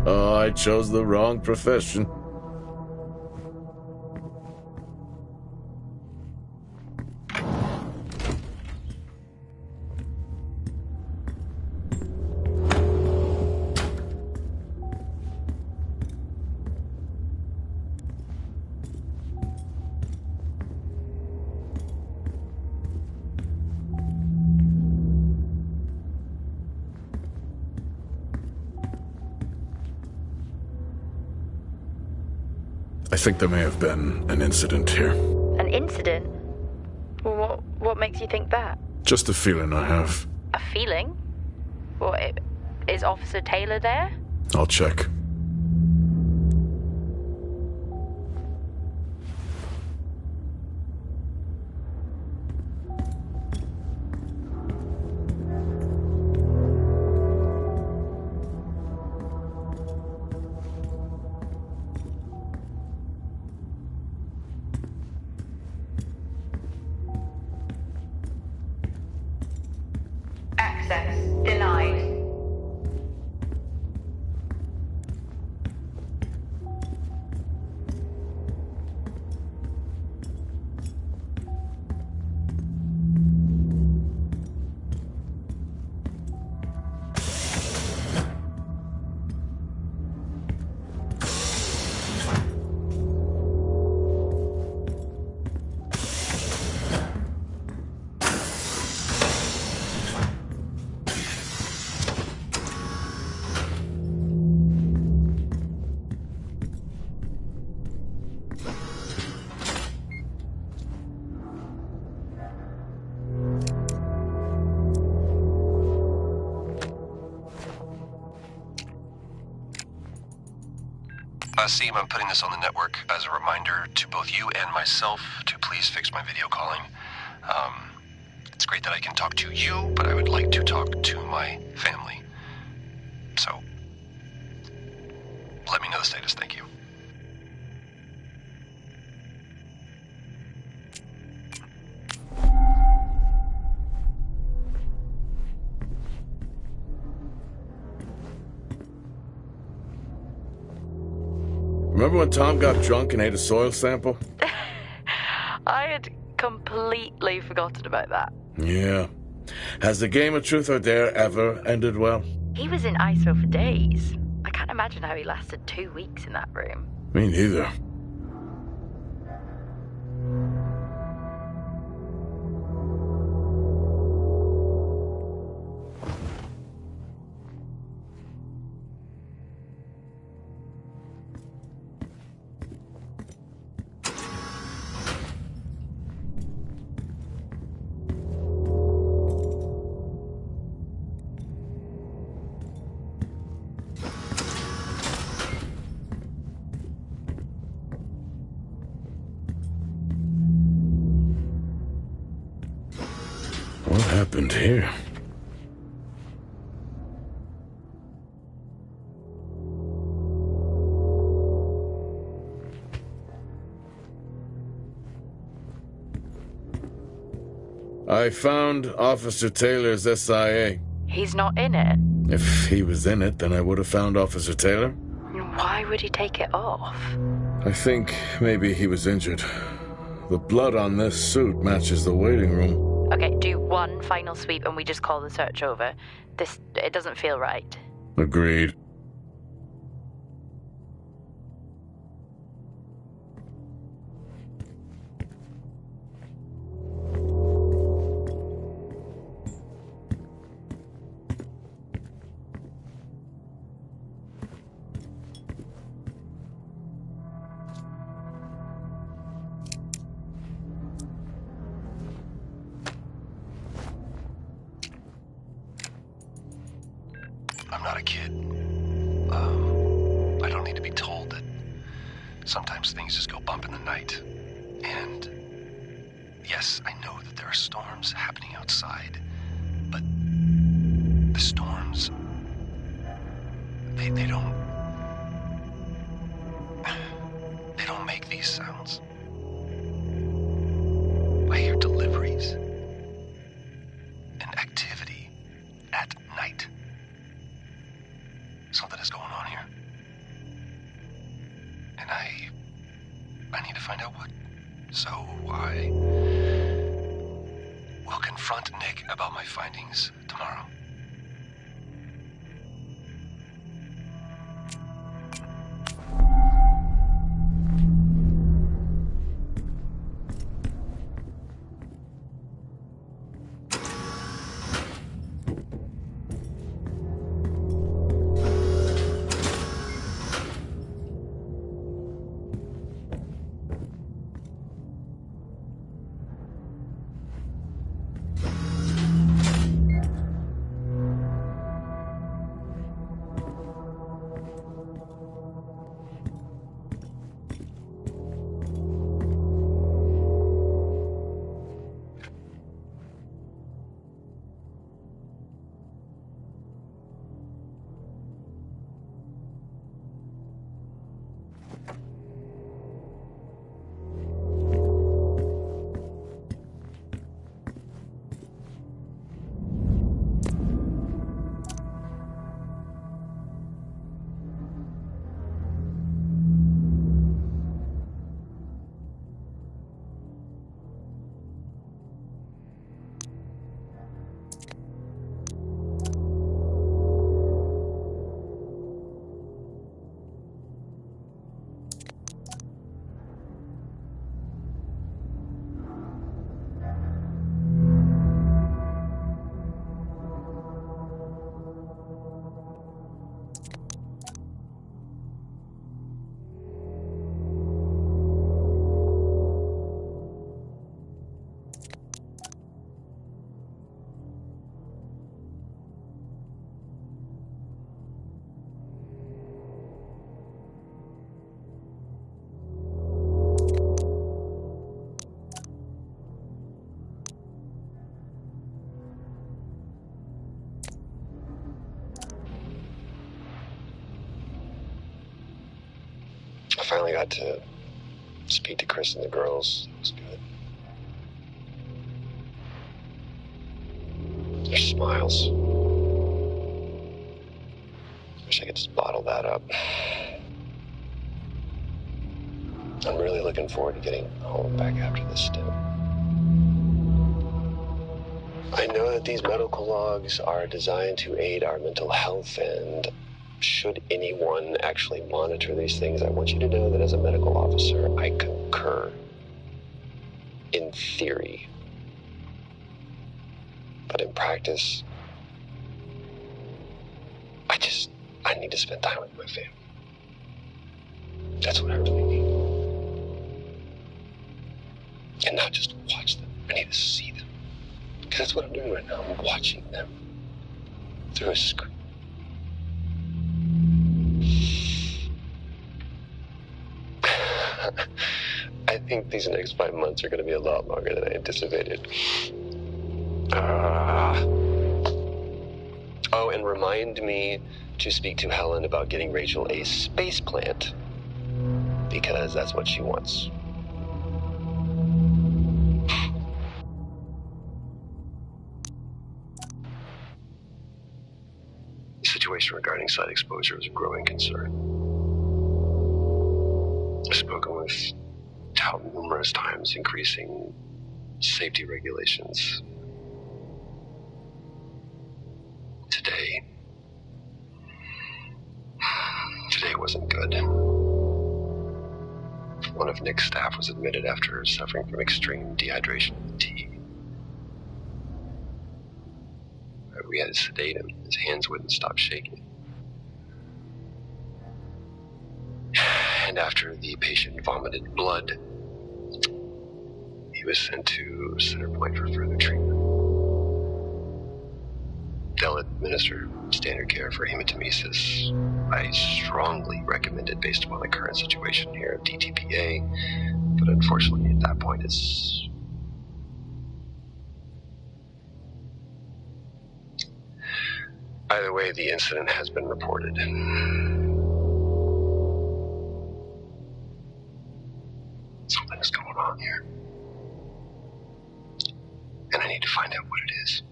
Oh, I chose the wrong profession. I think there may have been an incident here. An incident? Well, what makes you think that? Just a feeling I have. A feeling? What, is Officer Taylor there? I'll check. Access denied. Seem, I'm putting this on the network as a reminder to both you and myself to please fix my video calling. It's great that I can talk to you, but I would like to talk to my family. So, let me know the status. Thank you. Remember when Tom got drunk and ate a soil sample? I had completely forgotten about that. Yeah. Has the game of truth or dare ever ended well? He was in ISO for days. I can't imagine how he lasted 2 weeks in that room. Me neither. What happened here? I found Officer Taylor's SIA. He's not in it. If he was in it, then I would have found Officer Taylor. Why would he take it off? I think maybe he was injured. The blood on this suit matches the waiting room. Okay, do one final sweep and we just call the search over. It doesn't feel right. Agreed. I'm not a kid. I don't need to be told that sometimes things just go bump in the night. And yes, I know that there are storms happening outside, but the storms, they don't make these sounds. I hear deliveries and activity at night. Something is going on here. confront Nick about my findings tomorrow. I finally got to speak to Chris and the girls. It was good. Their smiles. Wish I could just bottle that up. I'm really looking forward to getting home back after this stint. I know that these medical logs are designed to aid our mental health, and should anyone actually monitor these things, I want you to know that as a medical officer, I concur. In theory. But in practice, I need to spend time with my family. That's what I really need. And not just watch them. I need to see them. Because that's what I'm doing right now. I'm watching them through a screen. I think these next 5 months are going to be a lot longer than I anticipated. Oh, and remind me to speak to Helen about getting Rachel a space plant. Because that's what she wants. The situation regarding site exposure is a growing concern. I've spoken with Tout numerous times, increasing safety regulations. Today wasn't good. One of Nick's staff was admitted after suffering from extreme dehydration and fatigue. We had to sedate him. His hands wouldn't stop shaking. And after the patient vomited blood, he was sent to Center Point for further treatment. They'll administer standard care for hematemesis. I strongly recommend it based upon the current situation here at DTPA, but unfortunately at that point it's... Either way, the incident has been reported. Something's going on here. And I need to find out what it is.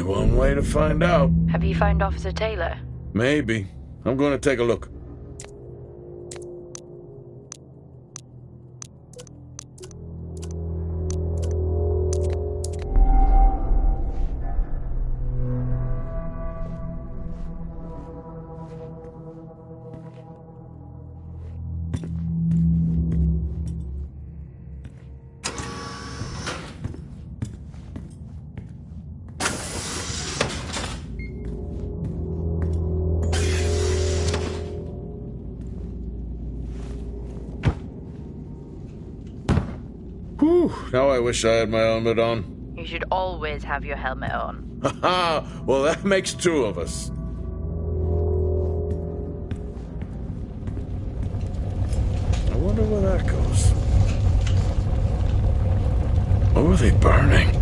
one way to find out. Have you found Officer Taylor? Maybe. I'm going to take a look. Whew, now I wish I had my helmet on. You should always have your helmet on. Haha, well that makes two of us. I wonder where that goes. What were they burning?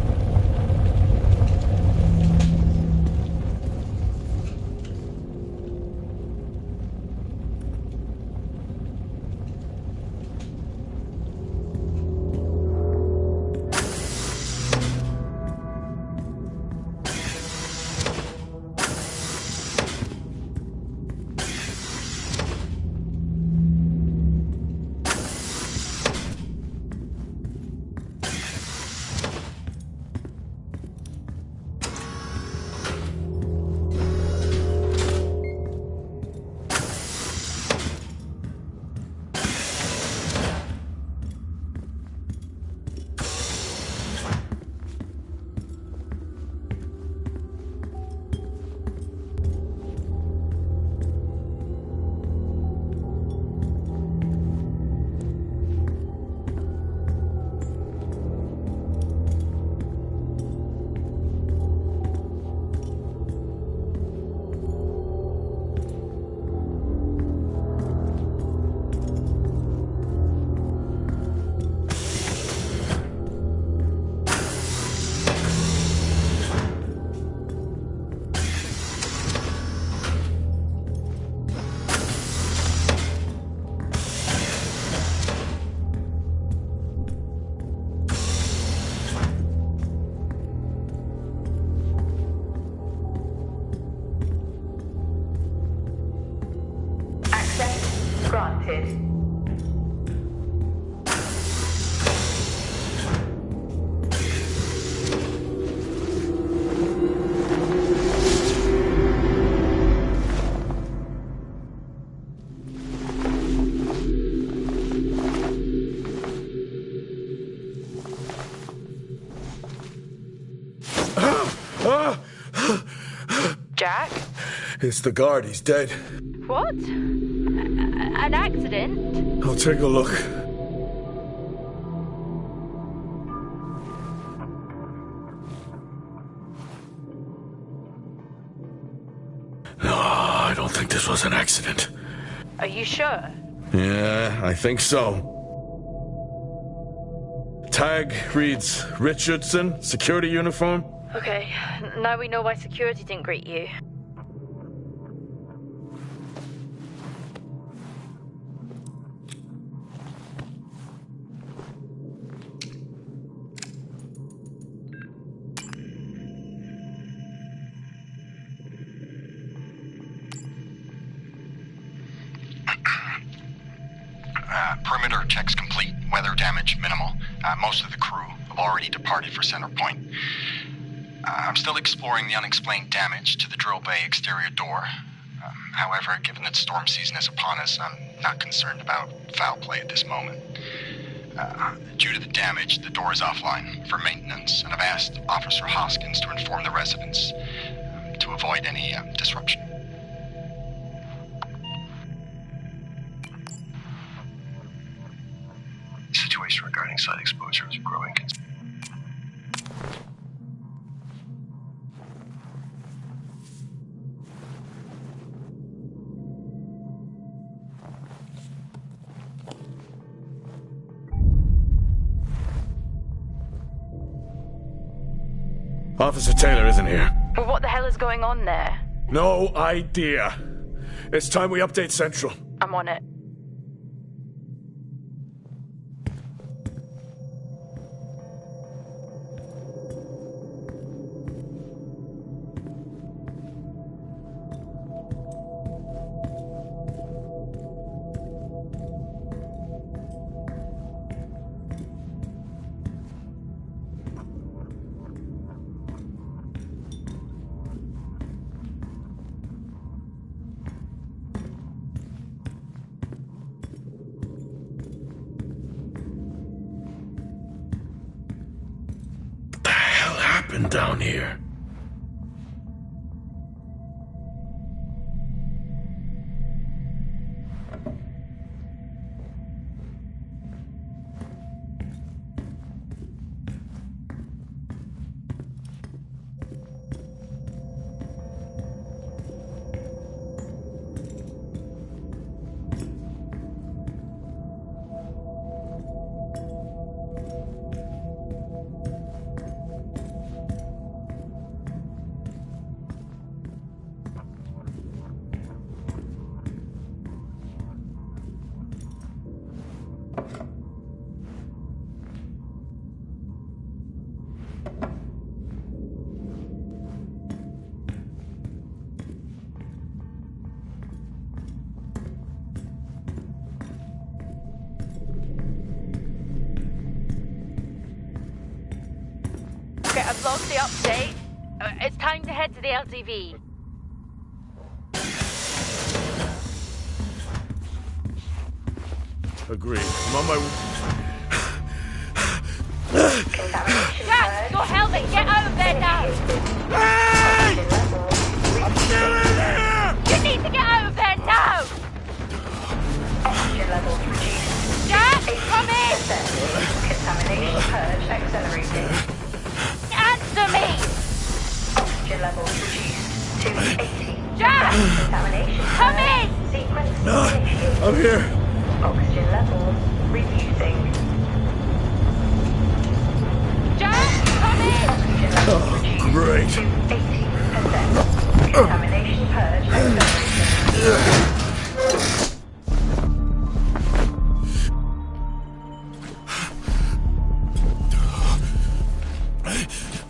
Granted. Jack? It's the guard, he's dead. What? An accident? I'll take a look. No, I don't think this was an accident. Are you sure? Yeah, I think so. Tag reads Richardson, security uniform. Okay, now we know why security didn't greet you. Perimeter checks complete. Weather damage minimal. Most of the crew have already departed for Center Point. I'm still exploring the unexplained damage to the drill bay exterior door. However, given that storm season is upon us, I'm not concerned about foul play at this moment. Due to the damage, the door is offline for maintenance, and I've asked Officer Hoskins to inform the residents to avoid any disruption. The situation regarding site exposure is growing. Officer Taylor isn't here. But what the hell is going on there? No idea. It's time we update Central. I'm on it. happened down here? Okay, I've lost the update. It's time to head to the LTV. Agreed. I'm on my way. Jack, your helmet! Get out of there now! Hey! I'm still in here! You need to get out of there now! Oxygen levels reduced. Jack, come in! Contamination purge accelerating. Answer me! Oxygen levels reduced to 80. Jack! Contamination Come purge in! sequence No, initiated. I'm here. Oxygen levels reducing. Jack, come in! Oxygen levels reduced Great. to 80%. Contamination purge accelerating.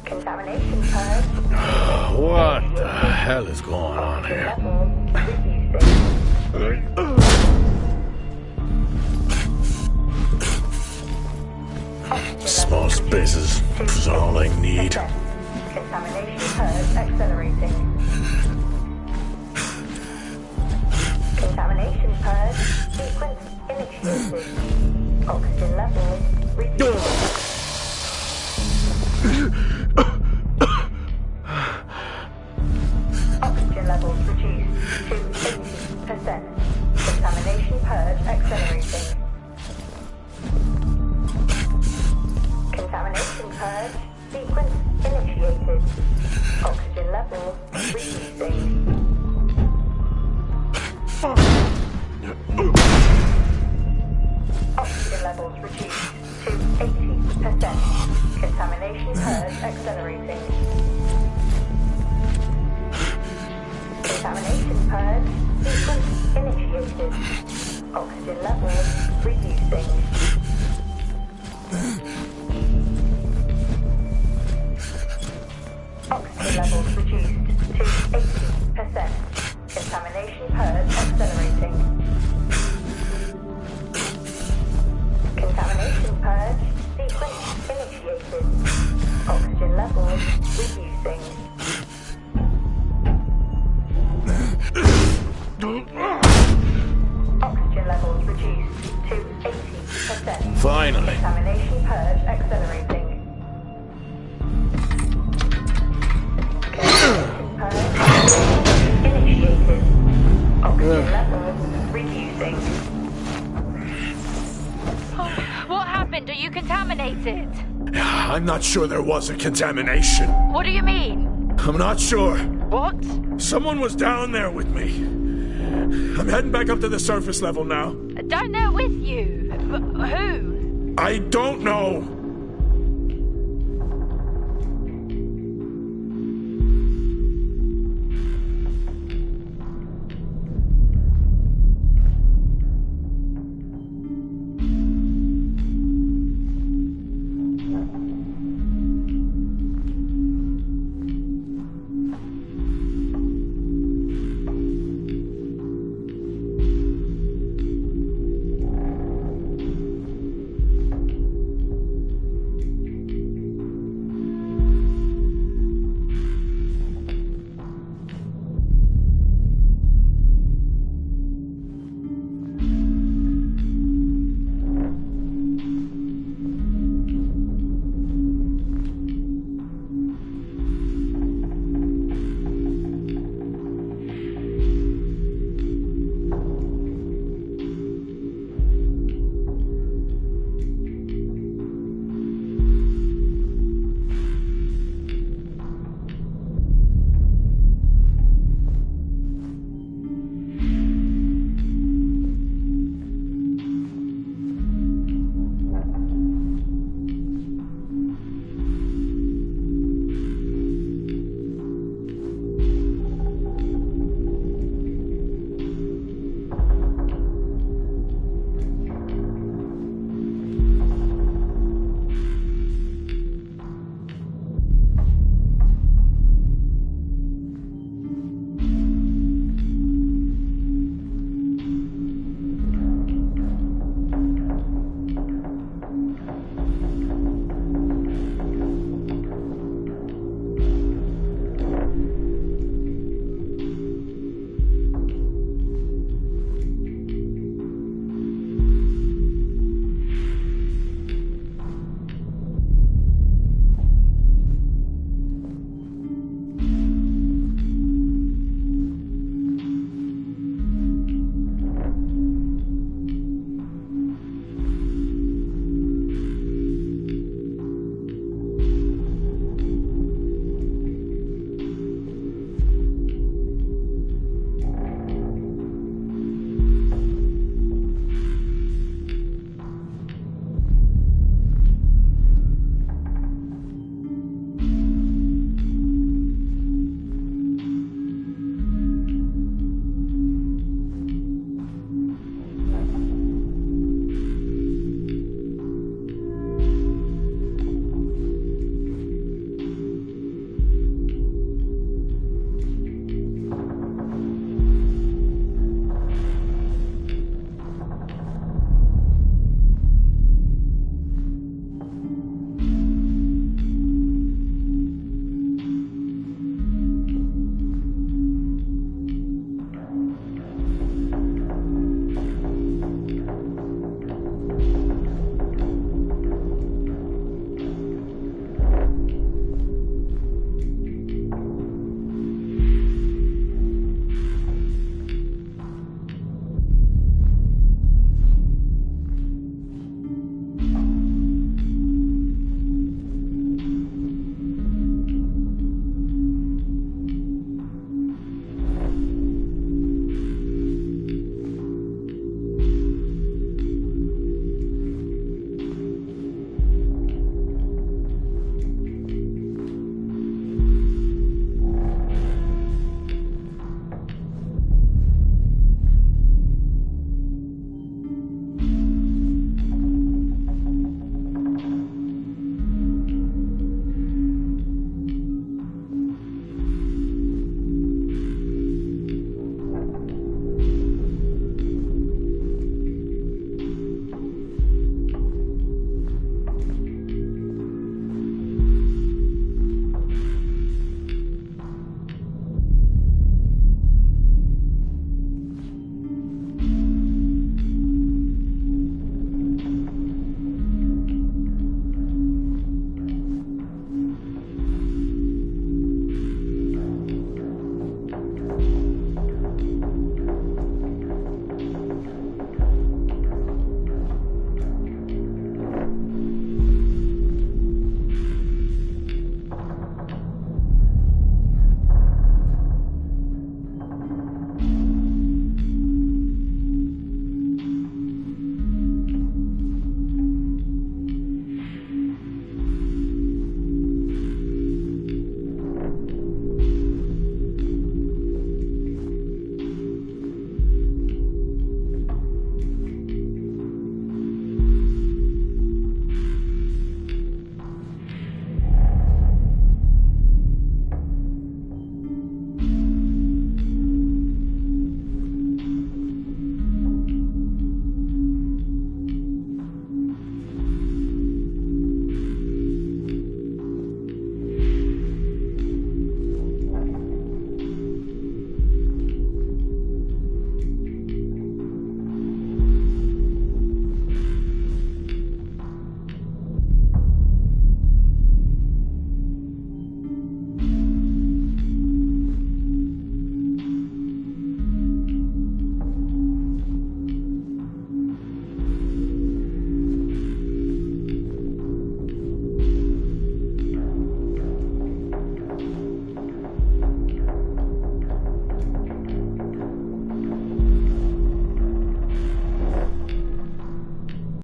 Contamination purge. What the hell is going on here? Small spaces is all I need. Contamination purge accelerating. Contamination purge sequence initiated. Oxygen levels reduced. Oxygen levels reduced to 80%. Contamination purge accelerating. Contamination purge sequence initiated. Oxygen levels reducing. Oxygen levels reduced to 80%. Contamination purge accelerating. Contamination purge sequence initiated. Oxygen levels reducing. Oxygen levels reduced to 80%. Contamination purge accelerating. Contamination purge sequence initiated. Oxygen levels reducing. Oxygen levels reduced to 80%. Finally. Contamination purge accelerating. Contamination purge initiated. Oxygen levels reducing. What happened? Are you contaminated? I'm not sure there was a contamination. What do you mean? I'm not sure. What? Someone was down there with me. I'm heading back up to the surface level now. Down there with you? But who? I don't know.